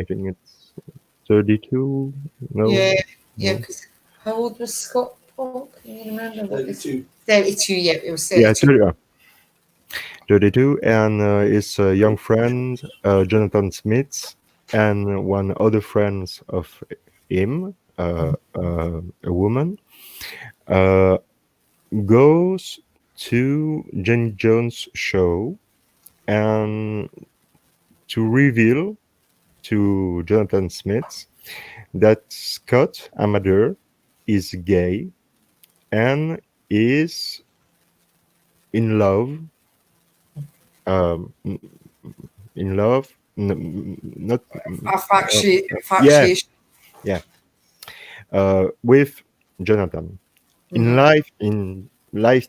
think it's 32. No. Yeah. Because how old was Scott Paul? Can you remember? 32. 32. Yeah, it was 32. Yeah, 32, and his young friend Jonathan Schmitz, and one other friend of him, a woman, goes to Jenny Jones' show and to reveal to Jonathan Schmitz that Scott Amedure is gay and is in love. Not infatuation. With Jonathan in live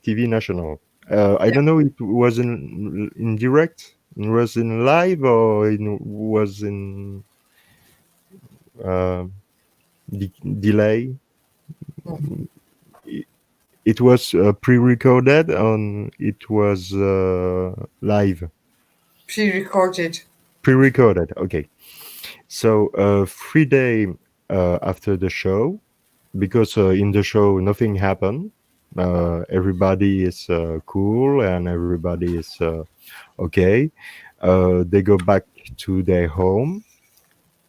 TV national. I don't know if it was in direct, it was in live, or it was in delay. It was pre-recorded, and it was live. Pre-recorded. Okay. So 3 days after the show, because in the show nothing happened, everybody is cool and everybody is okay. They go back to their home,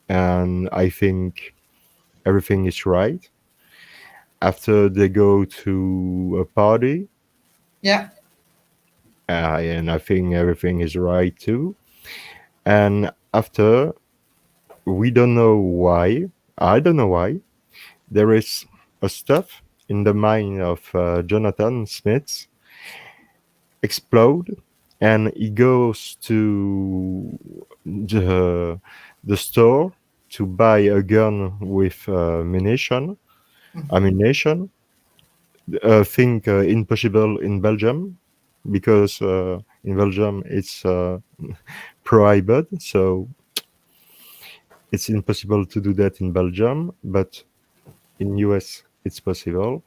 and I think everything is right. After they go to a party, and I think everything is right too. And after, we don't know why. I don't know why. There is a stuff in the mind of Jonathan Schmitz explode, and he goes to the store to buy a gun with ammunition. Think impossible in Belgium, because in Belgium it's prohibited, so it's impossible to do that in Belgium, but in US it's possible.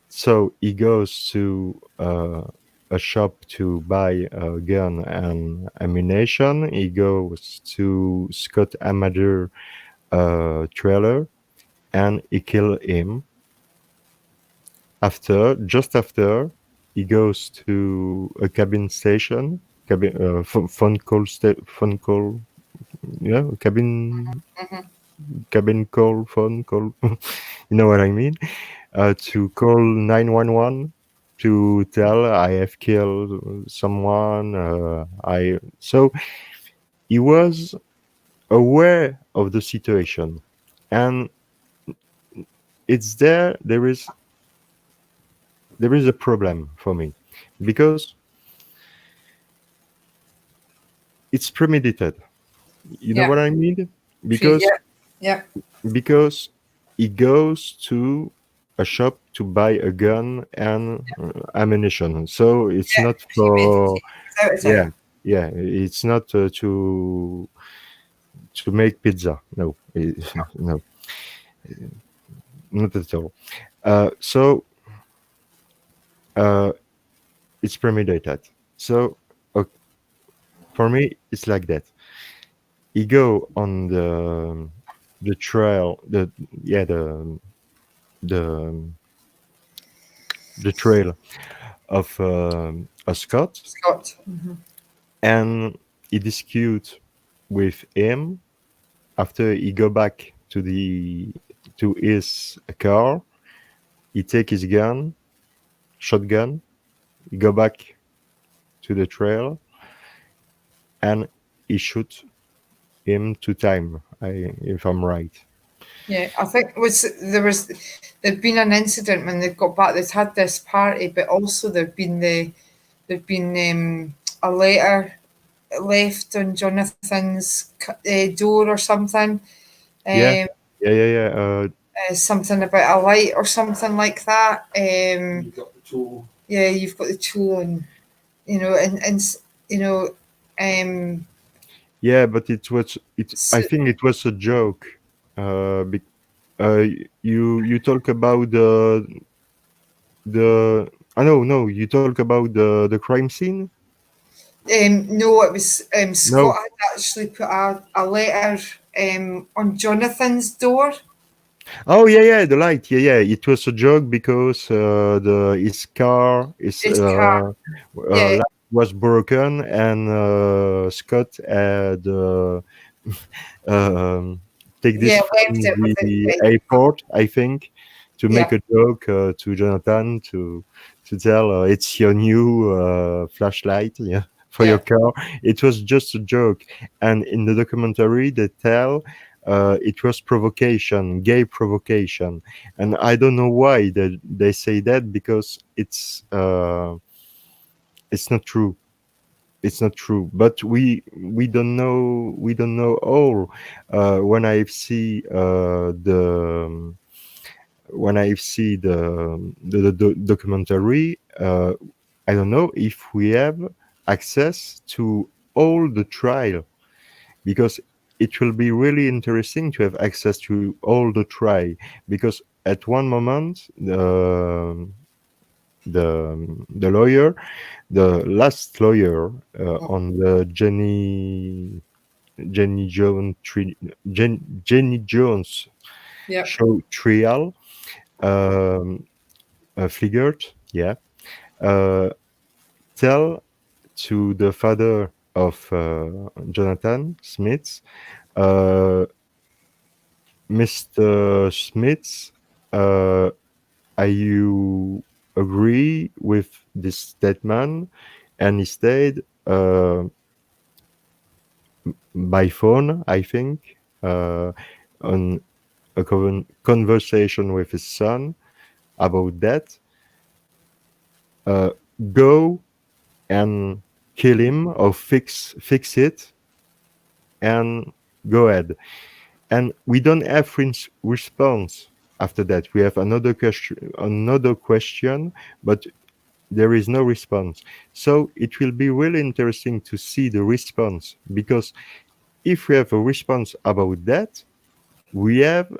So he goes to a shop to buy a gun and ammunition. He goes to Scott Amedure trailer, and he kills him. Just after, he goes to a cabin station, phone call, cabin call, phone call. You know what I mean? To call 911 to tell I have killed someone. So he was aware of the situation, and it's there is a problem for me, because it's premeditated. You know what I mean? Because because he goes to a shop to buy a gun and ammunition. So it's not for it's not to make pizza. No, no, not at all. So it's premeditated. So for me, it's like that. He go on the trail, the trail of a Scott. And he dispute with him. After he go back to his car, he take his gun, shotgun. He go back to the trail, and he shoot him 2 times, if I'm right. Yeah, I think there'd been an incident when they got back. They'd had this party, but also there'd been a letter left on Jonathan's door or something. Yeah. Something about a light or something like that. You've got the tool. Yeah, you've got the tool, and yeah, but I think it was a joke. You talk about no, you talk about the crime scene. No, it was Scott had actually put a letter on Jonathan's door. Oh yeah, the light. Yeah. It was a joke because his car light was broken, and Scott had take this from the airport, I think, to make a joke to Jonathan to tell it's your new flashlight, for your car. It was just a joke, and in the documentary they tell it was provocation, gay provocation, and I don't know why they say that, because it's not true. It's not true, but we don't know all. When I see the documentary, I don't know if we have access to all the trial, because it will be really interesting to have access to all the trial, because at one moment the lawyer, the last lawyer on the Jenny Jones show trial, Fieger, tell to the father of Jonathan, Schmitz, Mr. Schmitz, are you agree with this statement? And he stayed by phone, I think, on a conversation with his son about that. Go and kill him or fix it, and go ahead. And we don't have response after that. We have another question, but there is no response. So it will be really interesting to see the response, because if we have a response about that, we have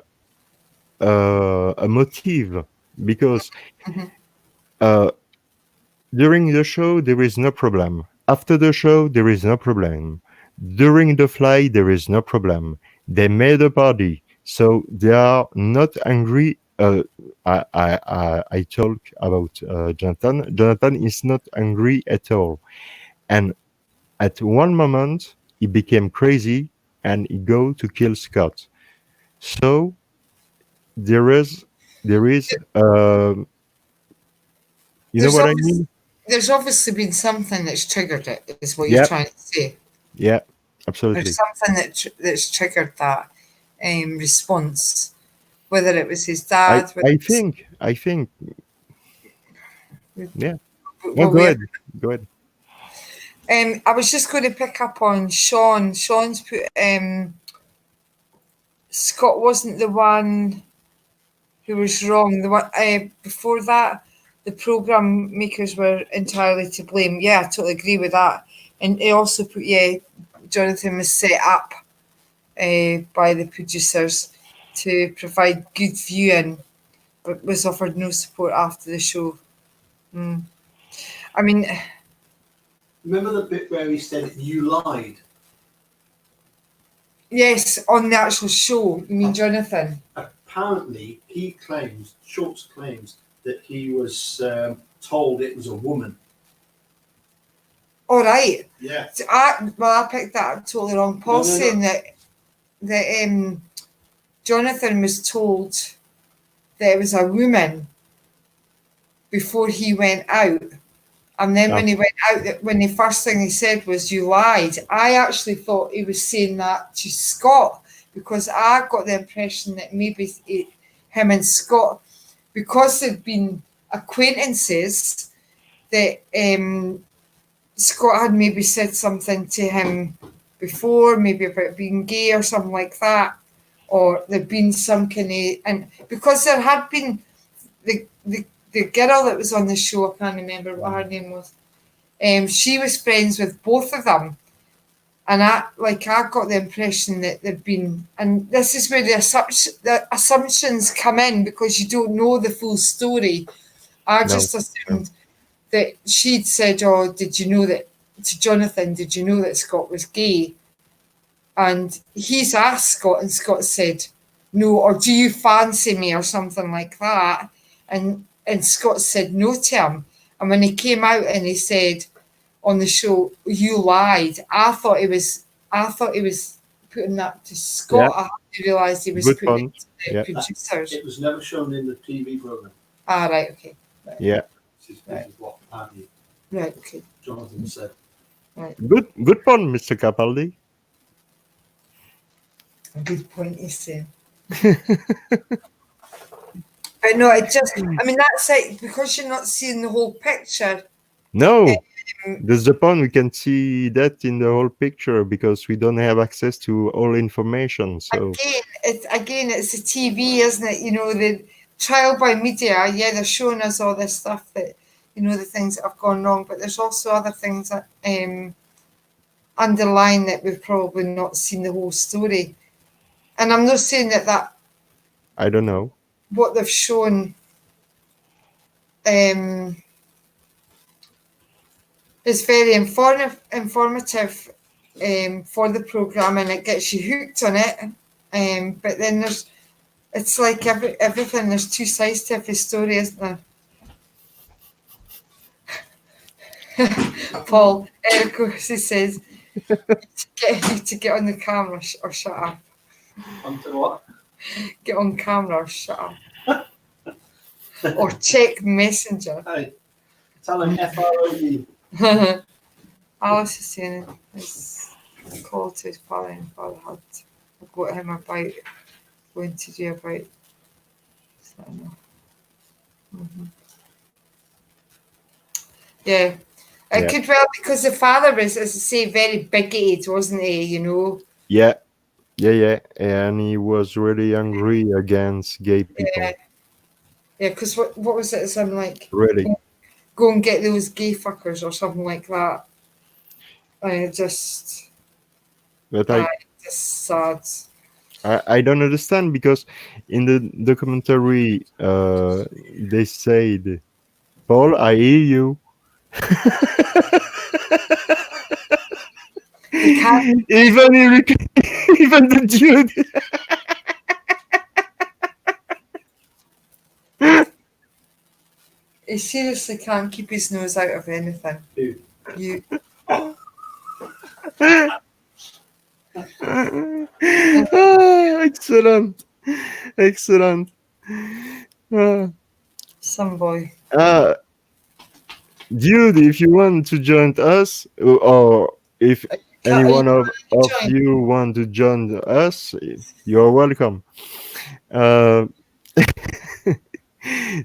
a motive, because during the show there is no problem. After the show there is no problem. During the flight there is no problem. They made a party, so they are not angry. I talk about Jonathan. Jonathan is not angry at all, and at one moment he became crazy and he go to kill Scott. So there is you know what I mean? There's obviously been something that's triggered it, is what you're trying to say. Yeah, absolutely. There's something that's triggered that response, whether it was his dad. I think. Yeah. No, go ahead. I was just going to pick up on Sean. Sean's put Scott wasn't the one who was wrong. The one before that, the program makers were entirely to blame. Yeah, I totally agree with that. And he also put, Jonathan was set up by the producers to provide good viewing, but was offered no support after the show. I mean, remember the bit where he said you lied? Yes, on the actual show. You mean Jonathan? Apparently, Schultz claims that he was told it was a woman. All right. Yeah. So I picked that up totally wrong. Paul's saying that Jonathan was told that it was a woman before he went out. And then when he went out, when the first thing he said was, you lied. I actually thought he was saying that to Scott because I got the impression that maybe him and Scott, because they've been acquaintances, that Scott had maybe said something to him before, maybe about being gay or something like that, or there'd been some kind of, and because there had been the girl that was on the show, I can't remember what her name was. She was friends with both of them, and I got the impression that there'd been, and this is where the assumptions come in because you don't know the full story. I just assumed that she'd said, "Oh, did you know that?" to Jonathan, "Did you know that Scott was gay?" And he's asked Scott, and Scott said, "No," or "Do you fancy me?" or something like that. And Scott said no to him. And when he came out and he said on the show, "You lied," I thought he was putting that to Scott. I hadn't realised he was putting it to the producers. It was never shown in the TV program. Ah, right, okay. Right. Yeah. This is what Right, okay. Jonathan said. Right. Good point, Mr. Capaldi. A good point, he's saying. But no, it just, I mean, that's it, because you're not seeing the whole picture. No, there's the point. We can see that in the whole picture because we don't have access to all information. So Again, it's the TV, isn't it? You know, the trial by media, yeah, they're showing us all this stuff that, you know, the things that have gone wrong, but there's also other things that underline that we've probably not seen the whole story. And I'm not saying that I don't know. What they've shown is very informative for the programme, and it gets you hooked on it. But then it's like everything, there's two sides to every story, isn't there? Paul, Eric, he says, you to get on the camera or shut up. Onto what? Get on camera or shut up. Or check Messenger. Hey, tell him FROD. Alice is saying his call to his father, and father had got him about going to do about. Yeah. It could well, because the father was, as I say, very bigoted, wasn't he? You know. Yeah, and he was really angry against gay people. Yeah, because what was it? Something like really go and get those gay fuckers or something like that. Just sad. I don't understand, because in the documentary they said, "Paul, I hear you." Even the dude. He seriously can't keep his nose out of anything. Who? You. Excellent. Some boy. Dude, if you want to join us, or if any one of you want to join us, you're welcome.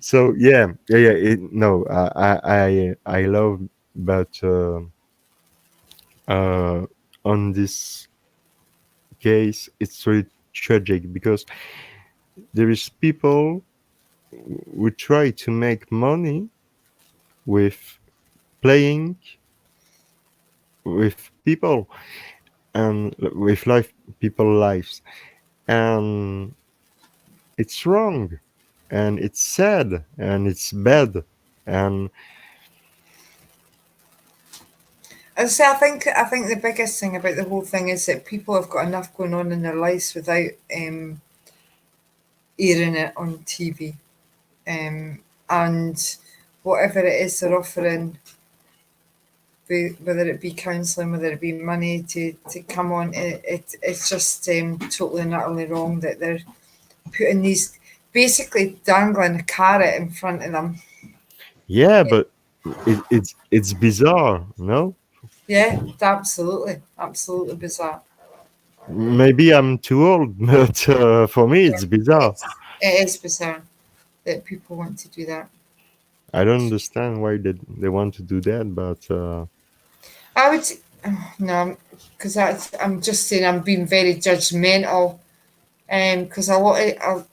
So I love, but on this case, it's really tragic, because there is people who try to make money with playing with people and with people's lives, and it's wrong, and it's sad, and it's bad, and I think the biggest thing about the whole thing is that people have got enough going on in their lives without airing it on TV, and whatever it is they're offering, whether it be counselling, whether it be money to come on, it's just totally and utterly wrong that they're putting these, basically dangling a carrot in front of them. Yeah, but it's bizarre, no? Yeah, absolutely bizarre. Maybe I'm too old, but for me it's bizarre. It is bizarre that people want to do that. I don't understand why they want to do that, but I would no, because I'm just saying I'm being very judgmental, because a lot of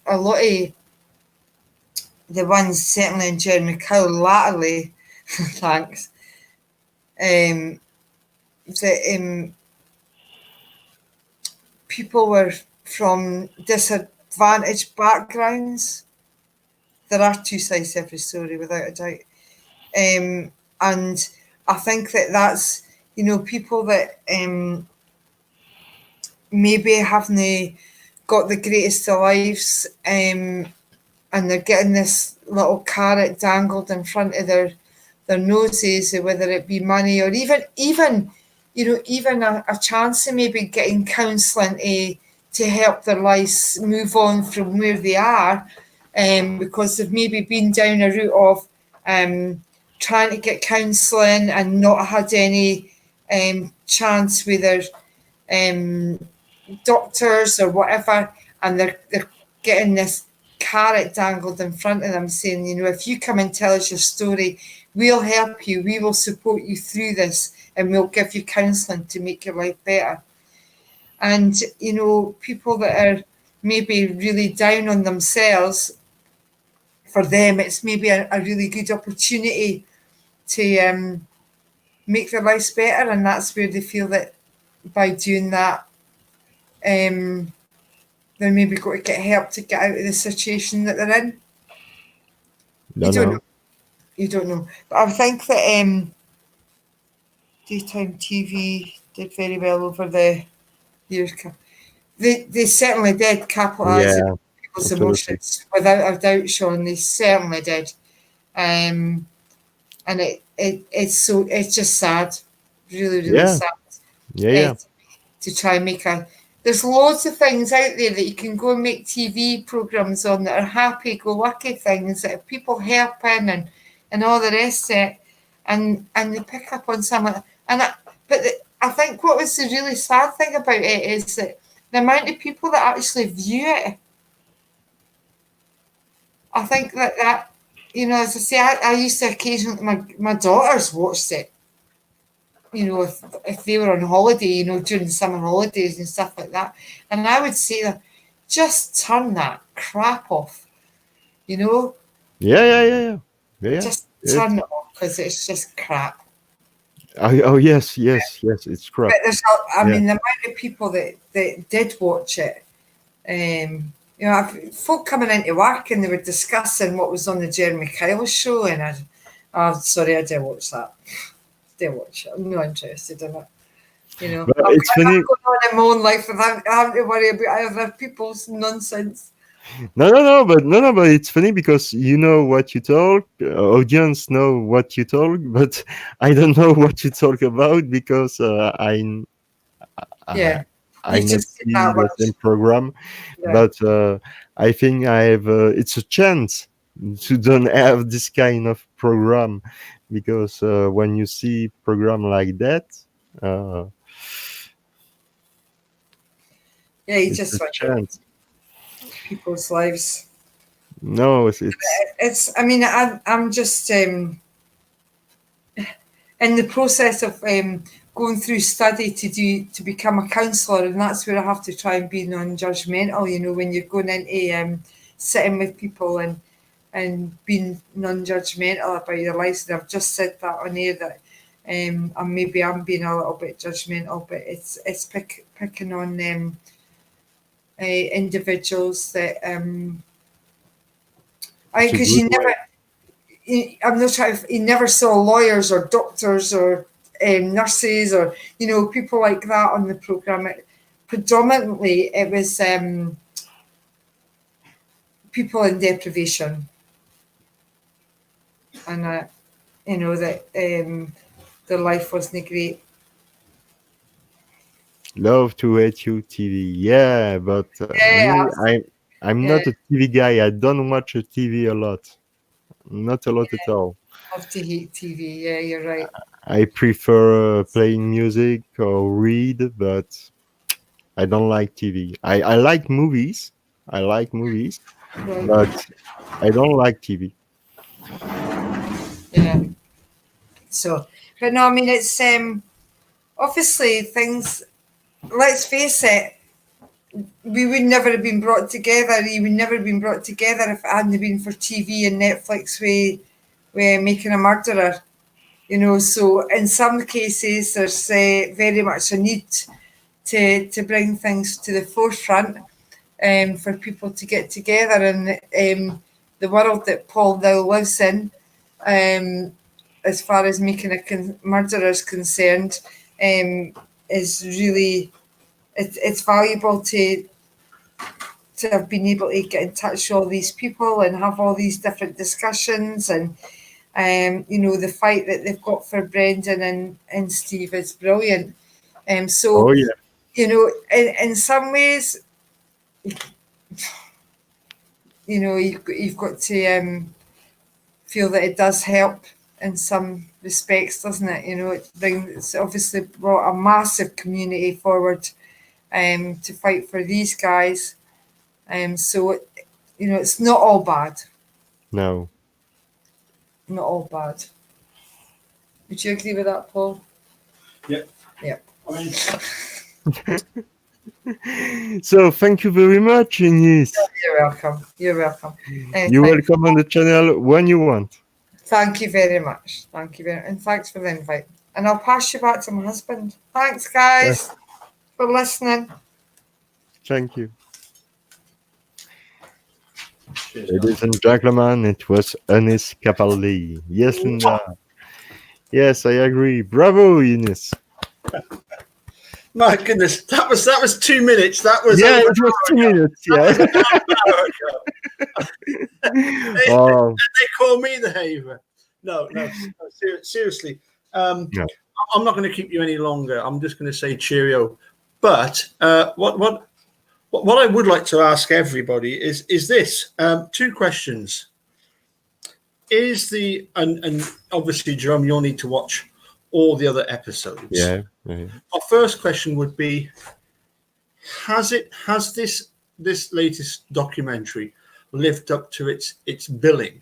the ones certainly in Jeremy Kyle latterly, thanks, that people were from disadvantaged backgrounds. There are two sides to every story, without a doubt. And I think that's, people that maybe haven't got the greatest of lives, and they're getting this little carrot dangled in front of their noses, whether it be money or even a chance of maybe getting counselling to help their lives move on from where they are, because they've maybe been down a route of trying to get counselling and not had any chance with their doctors or whatever, and they're getting this carrot dangled in front of them saying, if you come and tell us your story, we'll help you, we will support you through this, and we'll give you counselling to make your life better. And, people that are maybe really down on themselves, for them, it's maybe a really good opportunity to make their lives better. And that's where they feel that by doing that, they're maybe going to get help to get out of the situation that they're in. You don't know. You don't know. But I think that daytime TV did very well over the years. They certainly did capitalise on people's emotions, without a doubt, Sean. They certainly did. And it's just sad, really, really sad. Yeah. To try and make there's loads of things out there that you can go and make TV programs on that are happy-go-lucky things that have people helping and all the rest of it, and they pick up on some of it. But I think what was the really sad thing about it is that the amount of people that actually view it. I think that as I say, I used to occasionally, my daughters watched it. If they were on holiday, during the summer holidays and stuff like that. And I would say that just turn that crap off, Yeah. Just turn it off, because it's just crap. Oh yes, it's crap. But there's, the amount of people that did watch it, folk coming into work and they were discussing what was on the Jeremy Kyle show, and I did watch that. Watch it. I'm not interested in it. But it's funny. I'm going on in my own life without having to worry about other people's nonsense. No, but it's funny because you know what you talk, audience know what you talk, but I don't know what you talk about because I not see the same program, but I think I have. It's a chance to don't have this kind of program, because when you see program like that, you just want chance. People's lives. No, it's. I mean, I'm just in the process of going through study to become a counsellor, and that's where I have to try and be non-judgmental. When you're going into sitting with people and being non-judgmental about your lives. And I've just said that on air that and maybe I'm being a little bit judgmental, but it's picking on individuals that because I'm not trying. You never saw lawyers or doctors or nurses or people like that on the program. Predominantly, it was people in deprivation, and that their life wasn't great. Love to hate you TV, but I'm not a TV guy. I don't watch a TV a lot, not a lot at all. Love to hate TV. Yeah, you're right. I prefer playing music or read, but I don't like TV. I like movies. Right. But I don't like TV. Yeah. So, but no, I mean, it's obviously things. Let's face it, we would never have been brought together. He would never have been brought together if it hadn't been for TV and Netflix with Making a Murderer. You know, so in some cases there's very much a need to bring things to the forefront for people to get together, and the world that Paul now lives in, as far as Making a Murderer is concerned, is really it's valuable to have been able to get in touch with all these people and have all these different discussions, and you know, the fight that they've got for Brendan and Steve is brilliant. So Oh, yeah. you know, in some ways, you know, you've got to feel that it does help in some respects, doesn't it? You know, it's obviously brought a massive community forward to fight for these guys. So, you know, it's not all bad. No. Not all bad. Would you agree with that, Paul? Yeah. Yeah. I mean, So thank you very much, Ines. You're welcome. You're welcome. You're welcome on the channel when you want. Thank you very much. Thank you very much. And thanks for the invite. And I'll pass you back to my husband. Thanks, guys, for listening. Thank you. Ladies and gentlemen, it was Ines Capaldi. Yes, Linda. Yes, I agree. Bravo, Ines. My goodness, that was 2 minutes. That was Yeah, it was 2 minutes. Yeah. They call me the haver. No, seriously. I'm not going to keep you any longer. I'm just going to say cheerio. But what I would like to ask everybody is this: 2 questions. And obviously, Jerome, you'll need to watch all the other episodes. Yeah. Our first question would be: Has this latest documentary lived up to its billing?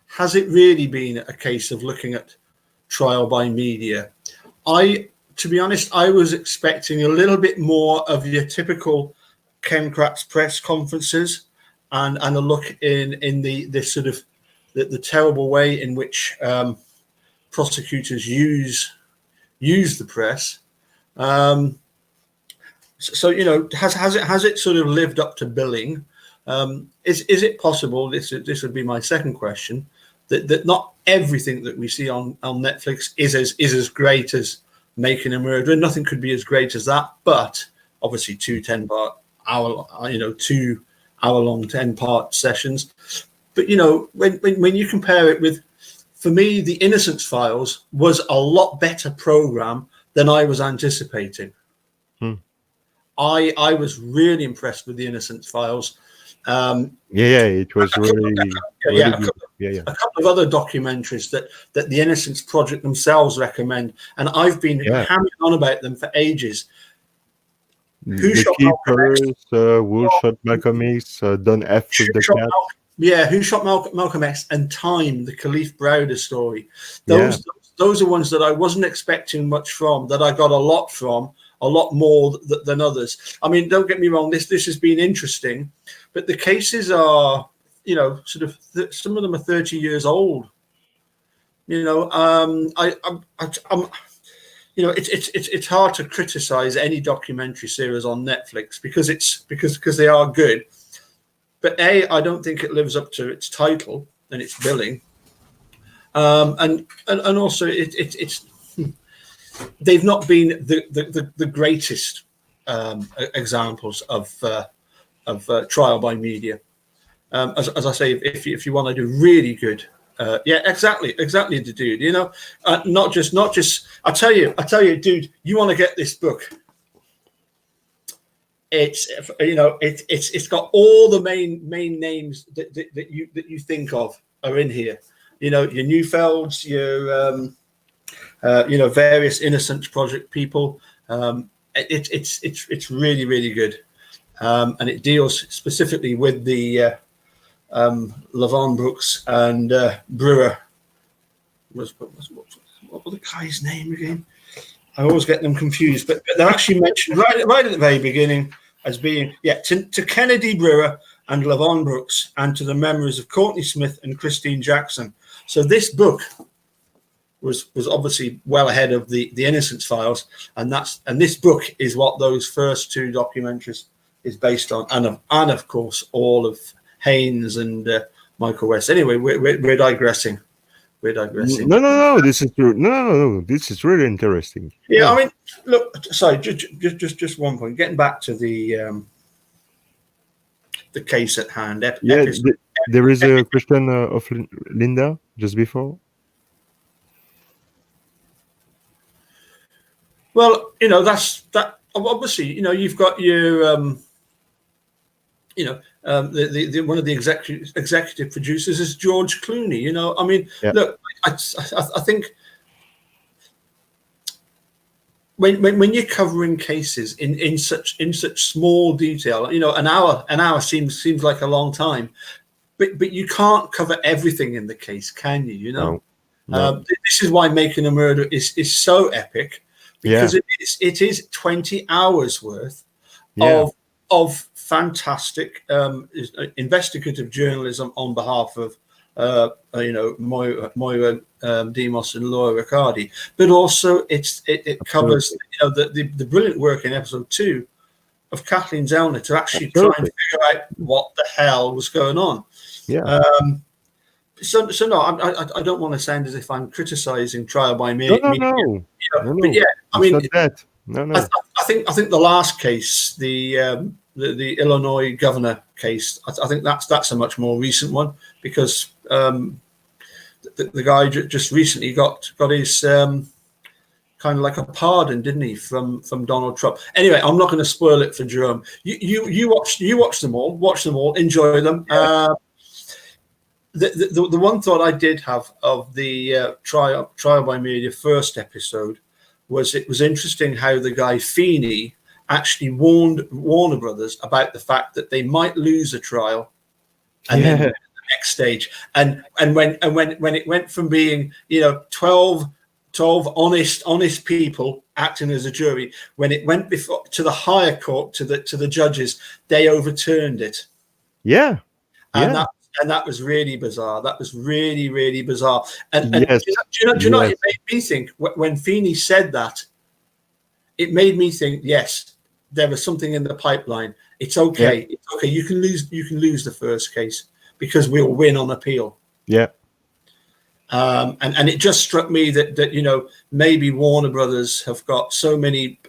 Has it really been a case of looking at trial by media? To be honest, I was expecting a little bit more of your typical Chemcrats press conferences and a look in the sort of the terrible way in which prosecutors use the press. So you know, has it sort of lived up to billing? Is it possible? This would be my second question. That not everything that we see on Netflix is as great as Making a Murderer. Nothing could be as great as that. But obviously, 2 2-hour-long 10-part sessions. But you know, when you compare it with, for me, The Innocence Files was a lot better program than I was anticipating. I was really impressed with The Innocence Files. It was really good. A couple of other documentaries that the Innocence Project themselves recommend, and I've been hammering on about them for ages. Who Shot Malcolm X? Who Shot Malcolm X? Don't F with the cat. Who Shot Malcolm X? And Time, the Khalif Browder story. Those are ones that I wasn't expecting much from, that I got a lot from, a lot more than others. I mean, don't get me wrong, this has been interesting, but the cases are, you know, sort of some of them are 30 years old. You know, I'm you know, it's hard to criticize any documentary series on Netflix because they are good. But I don't think it lives up to its title and its billing. And also it's they've not been the greatest examples of trial by media. As I say, if you want to do really good, exactly the dude. You know, not just. I tell you, dude, you want to get this book. It's it's got all the main names that you think of are in here. You know, your Neufelds, your various Innocence Project people. it's really, really good, and it deals specifically with the Lavon Brooks and Brewer. What was the guy's name again? I always get them confused, but they're actually mentioned right at the very beginning as being to Kennedy Brewer and Lavon Brooks, and to the memories of Courtney Smith and Christine Jackson. So this book was obviously well ahead of the Innocence Files, and this book is what those first two documentaries is based on, and of course all of Haynes and Michael West. Anyway, we're digressing. We're digressing. No. This is true. No. This is really interesting. Yeah, I mean, look. Sorry, just one point. Getting back to the case at hand. There is a question of Linda just before. Well, that's that. Obviously, you've got your, the one of the executive producers is George Clooney. I mean, look, I think when you're covering cases in such small detail, an hour seems like a long time, but you can't cover everything in the case, can you? No. This is why Making a Murder is so epic. Because it is 20 hours worth of fantastic investigative journalism on behalf of Moira Demos and Laura Riccardi, but also it covers the brilliant work in episode 2 of Kathleen Zellner to actually try and figure out what the hell was going on. So no, I don't want to sound as if I'm criticizing trial by media. No. But yeah, I mean, no. I think the last case, the Illinois governor case, I think that's a much more recent one, because the guy just recently got his kind of like a pardon, didn't he, from Donald Trump? Anyway, I'm not going to spoil it for Jerome. You watch them all, enjoy them. The one thought I did have of the trial by media first episode was it was interesting how the guy Feeney actually warned Warner Brothers about the fact that they might lose a trial, and then the next stage, and when it went from being 12 honest people acting as a jury, when it went before to the higher court to the judges, they overturned it. And that was really bizarre. That was really, really bizarre. And do you know, it made me think when Feeney said that, it made me think, yes, there was something in the pipeline. It's okay. It's okay. You can lose the first case because we'll win on appeal. And it just struck me that maybe Warner Brothers have got so many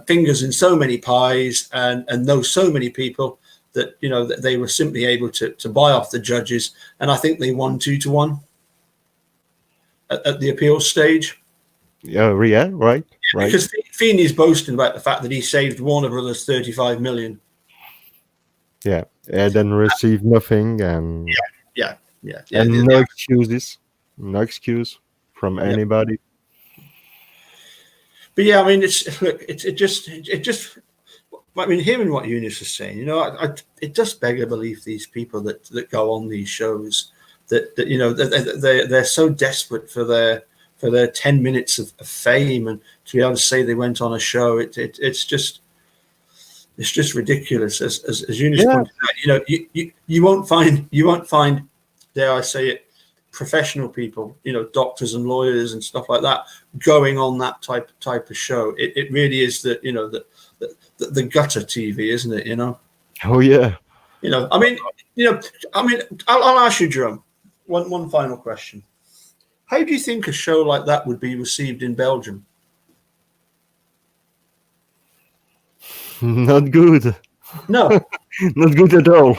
fingers in so many pies and know so many people that that they were simply able to buy off the judges, and I think they won 2-1 at the appeal stage. Right. Because Feeney's boasting about the fact that he saved Warner Brothers $35 million. And then received nothing, and no excuses, no excuse from anybody. But I mean, it just. I mean, hearing what Eunice is saying, it just begs a belief these people that go on these shows that they're so desperate for their 10 minutes of fame, and to be able to say they went on a show, it's just ridiculous. As Eunice pointed out, you won't find, dare I say it, professional people, doctors and lawyers and stuff like that, going on that type of show. It really is the gutter TV, isn't it? Oh yeah. I mean, I'll ask you, Jerome, one final question. How do you think a show like that would be received in Belgium? Not good. No. Not good at all.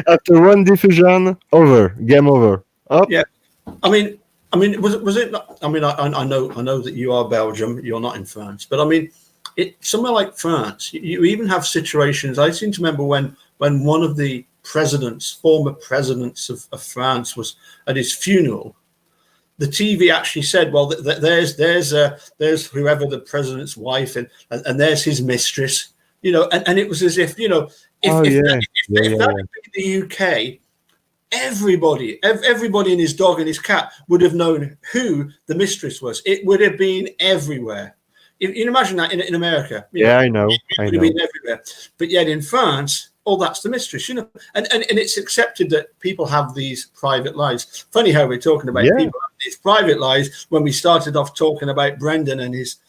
After one diffusion, game over. Up. Yeah. I mean, was it not? I mean, I know that you are Belgium. You're not in France, but I mean, somewhere like France, you even have situations. I seem to remember when one of the former presidents of France was at his funeral, the TV actually said, well, there's whoever the president's wife, and there's his mistress, and it was as if, if that had been the UK, everybody and his dog and his cat would have known who the mistress was. It would have been everywhere. You imagine that in America. I know. It would have been everywhere. But yet in France, that's the mistress, and it's accepted that people have these private lives. Funny how we're talking about people having these private lives when we started off talking about Brendan and his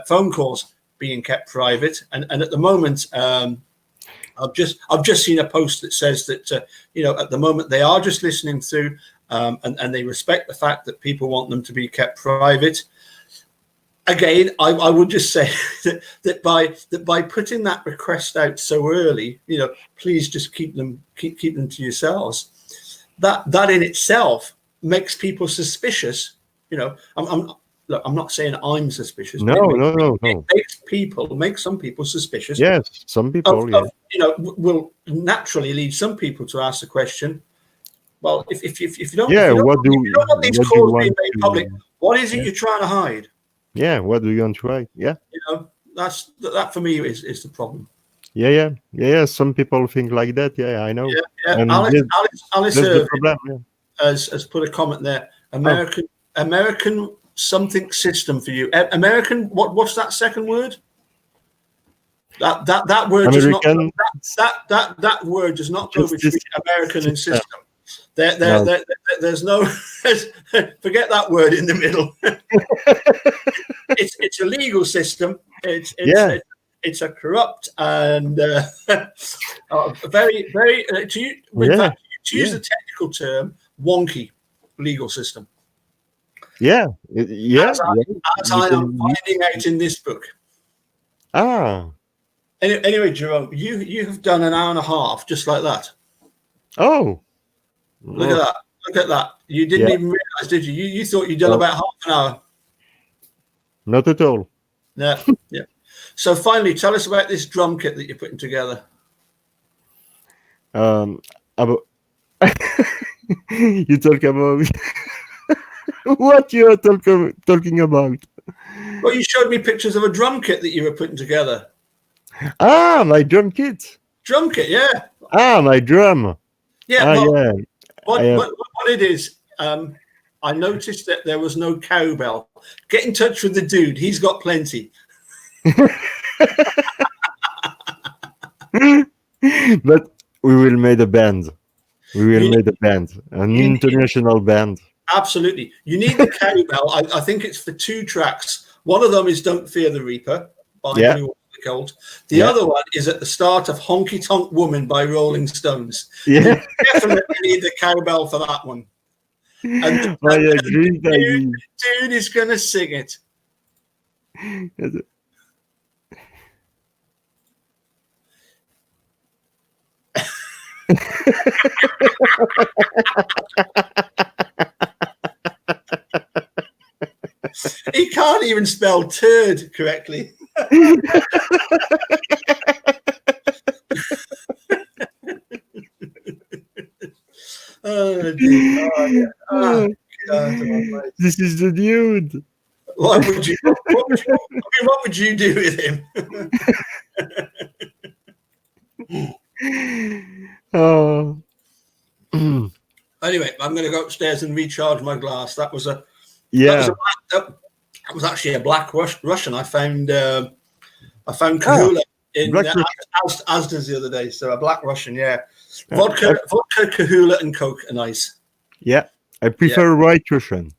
phone calls being kept private. And at the moment, I've just seen a post that says that at the moment they are just listening through, and they respect the fact that people want them to be kept private. Again, I would just say that by putting that request out so early, please just keep them to yourselves. That in itself makes people suspicious. I'm not saying I'm suspicious. No. It makes some people suspicious. Yes, some people. Will naturally lead some people to ask the question. Well, if you don't, what do you don't want these calls being made public, what is it you're trying to hide? Yeah, what do you want to write? Yeah, that for me is the problem. Yeah. Some people think like that. Yeah, I know. Yeah. And Alice the problem, has put a comment there. American something system for you. American. What's that second word? That word American, does not. That word does not go between American and system. There's no forget that word in the middle. It's a legal system. It's a corrupt and very to use the technical term, wonky legal system. As I am finding out in this book. Anyway, Jerome, you have done an hour and a half just like that. Oh. Look at that. You didn't even realize, did you? You thought you'd done about half an hour. Not at all. Yeah. So finally, tell us about this drum kit that you're putting together. About you talk about what you are talking about? Well, you showed me pictures of a drum kit that you were putting together. My drum kit. Drum kit, yeah. My drum. Yeah. What it is, I noticed that there was no cowbell. Get in touch with the dude. He's got plenty. But we will make a band. An international band. Absolutely. You need the cowbell. I think it's for 2 tracks. One of them is Don't Fear the Reaper by Blue Water Cult. The other one is at the start of Honky Tonk Woman by Rolling Stones. Yeah. You definitely need the cowbell for that one. And the dude is going to sing it. He can't even spell turd correctly. This is the dude. What would you do with him? Anyway, I'm going to go upstairs and recharge my glass. That was actually a black Russian. I found Kahula in Asda's the other day. So a black Russian, vodka, Kahula, and Coke and ice. Yeah, I prefer white Russian.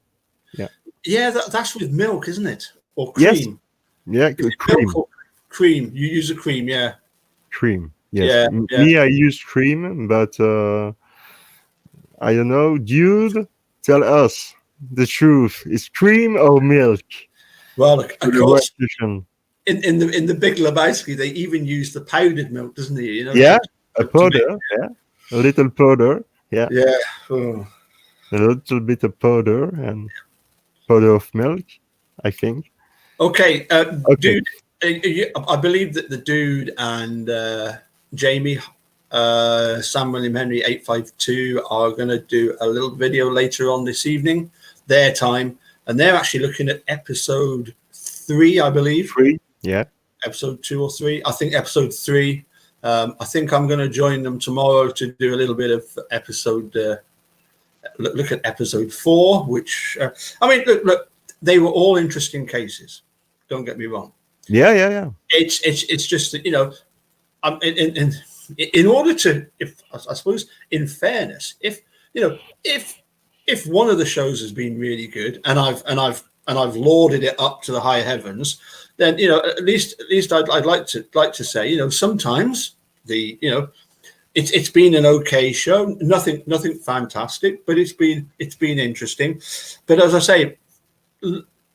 Yeah, that's with milk, isn't it? Or cream? Yes. Yeah, cream. Milk or cream. You use a cream, Cream. Yes. Me, I use cream, but I don't know. Dude, tell us the truth. Is cream or milk? Well, of course. In the Big Lebowski, they even use the powdered milk, doesn't he? You know. Yeah, a powder. A little powder. Yeah. Yeah. Oh. A little bit of powder and powder of milk, I think. Okay. Dude, I believe that the dude and Jamie, Sam William Henry 852 are going to do a little video later on this evening. their time, and they're actually looking at episode 3, I believe. 3, yeah. Episode 2 or 3. I think episode 3. I think I'm going to join them tomorrow to do a little bit of episode. Look at episode 4, which I mean, look, they were all interesting cases. Don't get me wrong. Yeah. It's just that, you know, in order to, if I suppose, in fairness, if you know, if one of the shows has been really good, and I've lauded it up to the high heavens, then, you know, at least I'd like to say, you know, sometimes it's been an okay show, nothing fantastic, but it's been interesting. But as I say,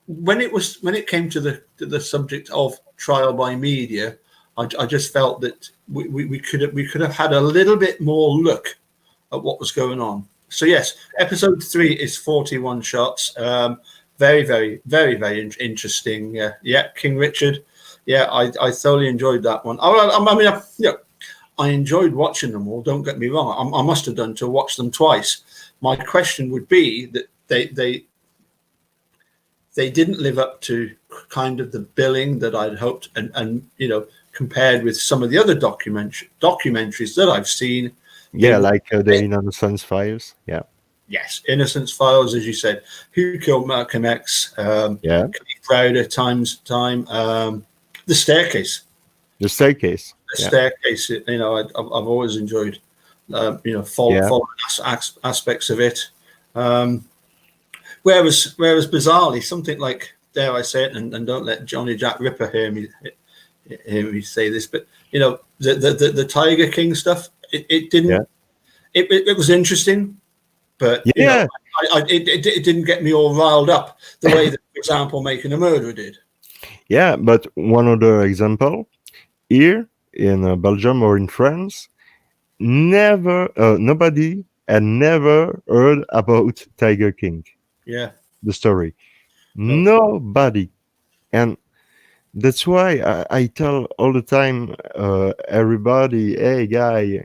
when it came to the subject of trial by media, I just felt that we could have had a little bit more look at what was going on. So yes, episode 3 is 41 shots. Very, very, very, very interesting. Yeah, King Richard. Yeah, I thoroughly enjoyed that one. I enjoyed watching them all. Don't get me wrong. I must have done to watch them twice. My question would be that they didn't live up to kind of the billing that I'd hoped, and you know, compared with some of the other documentaries that I've seen. Yeah, like the Innocence Files. Yeah. Yes, Innocence Files, as you said. Who Killed Malcolm X? Yeah. Crowder, Time. The Staircase. The Staircase. The Staircase. You know, I've always enjoyed. You know, following aspects of it. Whereas bizarrely, something like, dare I say it, and don't let Johnny Jack Ripper hear me say this, but you know, the Tiger King stuff, it didn't. Yeah. It was interesting, but you know, it didn't get me all riled up the way that, for example, Making a Murderer did. Yeah, but one other example here in Belgium or in France, nobody had never heard about Tiger King. Yeah, the story. Nobody, and that's why I tell all the time everybody, hey guy,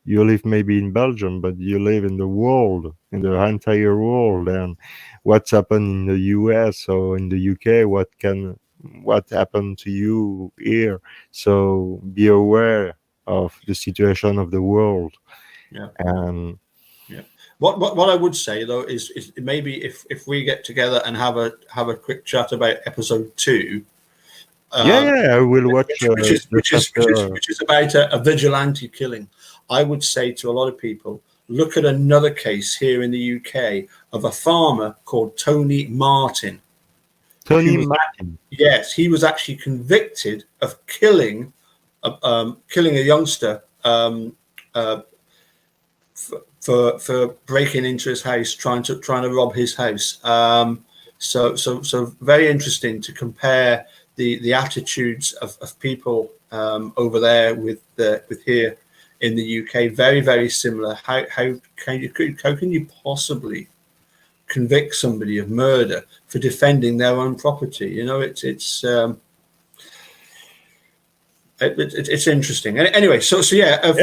you live maybe in Belgium, but you live in the world, in the entire world, and what's happened in the US or in the UK, what happened to you here. So be aware of the situation of the world. Yeah. And what I would say though is maybe if we get together and have a quick chat about episode 2. I will watch. Which is about a vigilante killing. I would say to a lot of people, look at another case here in the UK of a farmer called Tony Martin. Martin. Yes, he was actually convicted of killing a youngster for breaking into his house, trying to rob his house. So very interesting to compare the attitudes of people over there with here in the UK. Very, very similar. How can you possibly convict somebody of murder for defending their own property? You know, it's interesting. Anyway, so yeah.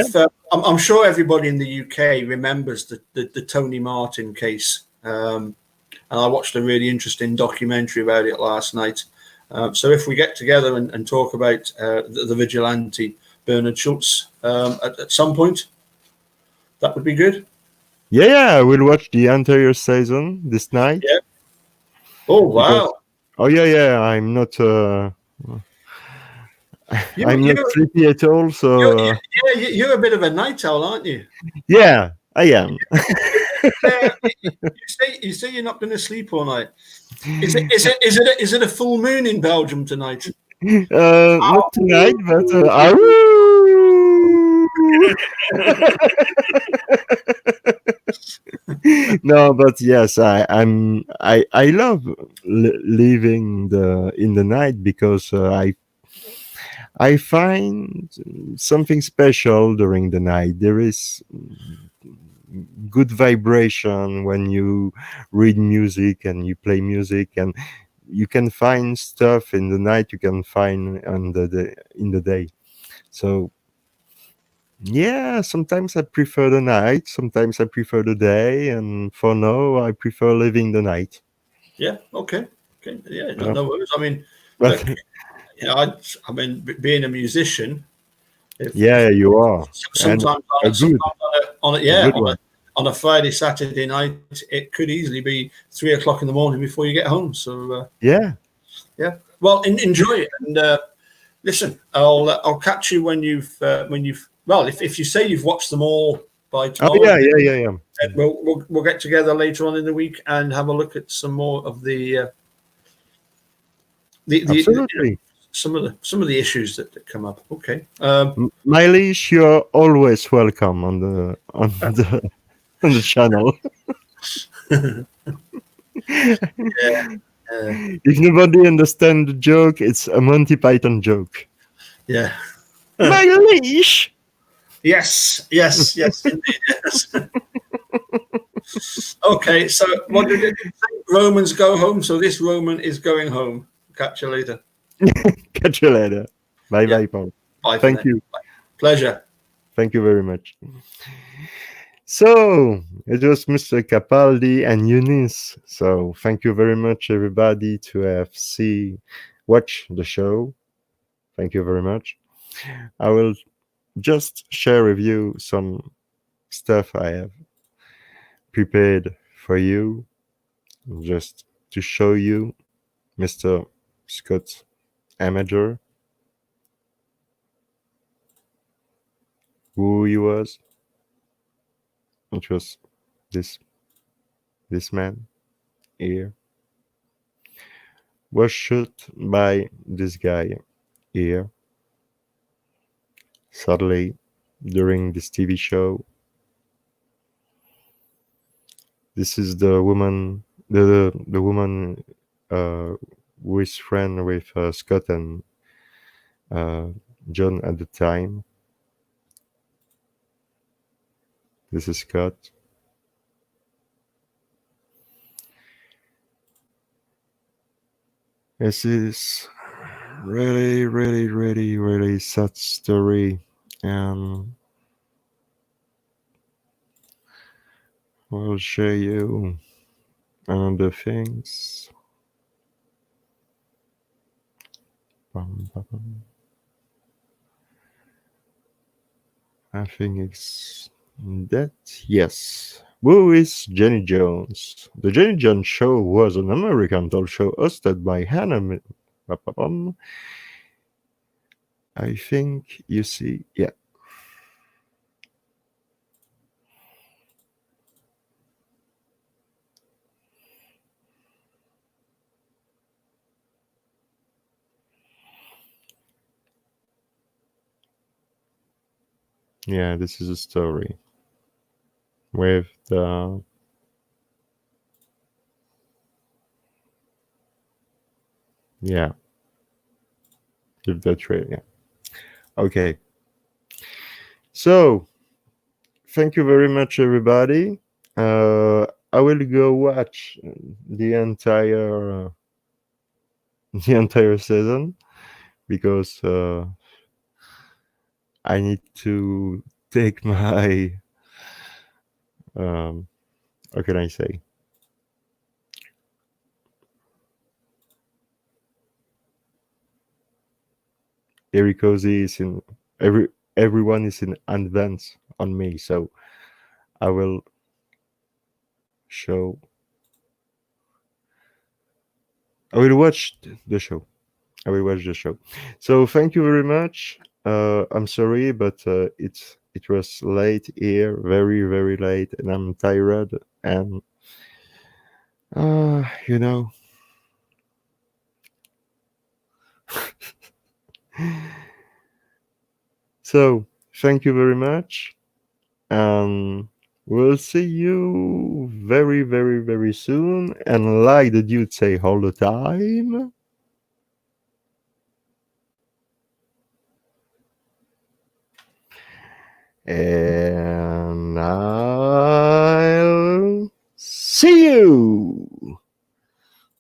I'm sure everybody in the UK remembers the Tony Martin case, and I watched a really interesting documentary about it last night. So if we get together and talk about the vigilante Bernard Schultz at some point, that would be good. Yeah, I will watch the entire season this night. Yeah. Oh wow. I'm not. I'm not sleepy at all. So you're a bit of a night owl, aren't you? Yeah, I am. You say you're not going to sleep all night. Is it a full moon in Belgium tonight? Not tonight, but no, but yes, I love living in the night because I find something special during the night. There is good vibration when you read music and you play music, and you can find stuff in the night you can find in the day. So Yeah, sometimes I prefer the night, sometimes I prefer the day, and for now, I prefer living the night. Yeah. Okay. Yeah. Yeah. No worries. I mean, But look, I mean, being a musician. yeah, you are. Sometimes And a good, on a Friday, Saturday night, it could easily be 3 o'clock in the morning before you get home. So yeah. Well, enjoy it, and listen. I'll catch you when you've well, if you say you've watched them all by tomorrow. Yeah. We'll get together later on in the week and have a look at some more of the Absolutely. some of the issues that come up. Okay. Miley, you're always welcome on the channel. If nobody understands the joke, it's a Monty Python joke. Yeah. My leash. Yes, indeed, yes. Okay, so what did it say? Romans go home. So this Roman is going home. Catch you later. Catch you later. Bye, Paul. Bye. Thank you. Bye. Pleasure. Thank you very much. So it was Mr. Capaldi and Eunice. So thank you very much, everybody, to have watch the show. Thank you very much. I will just share with you some stuff I have prepared for you, just to show you Mr. Scott Amedure, who he was. It was this man here, was shot by this guy here, sadly, during this TV show. This is the woman, the woman who is friend with Scott and John at the time. This is Scott. This is really sad story, and I'll show you other things. I think it's that. Yes. Who is Jenny Jones? The Jenny Jones Show was an American talk show hosted by Hannah. I think you see, yeah. Yeah, this is a story with the with the trade. Yeah. Okay. So thank you very much, everybody. I will go watch the entire season because I need to take my how can I say? Ericozy is in everyone is in advance on me, so I will watch the show. I will watch the show. So thank you very much. I'm sorry, but it was late here, very late, and I'm tired, and you know. So thank you very much, and we'll see you very soon. And like the dude say all the time,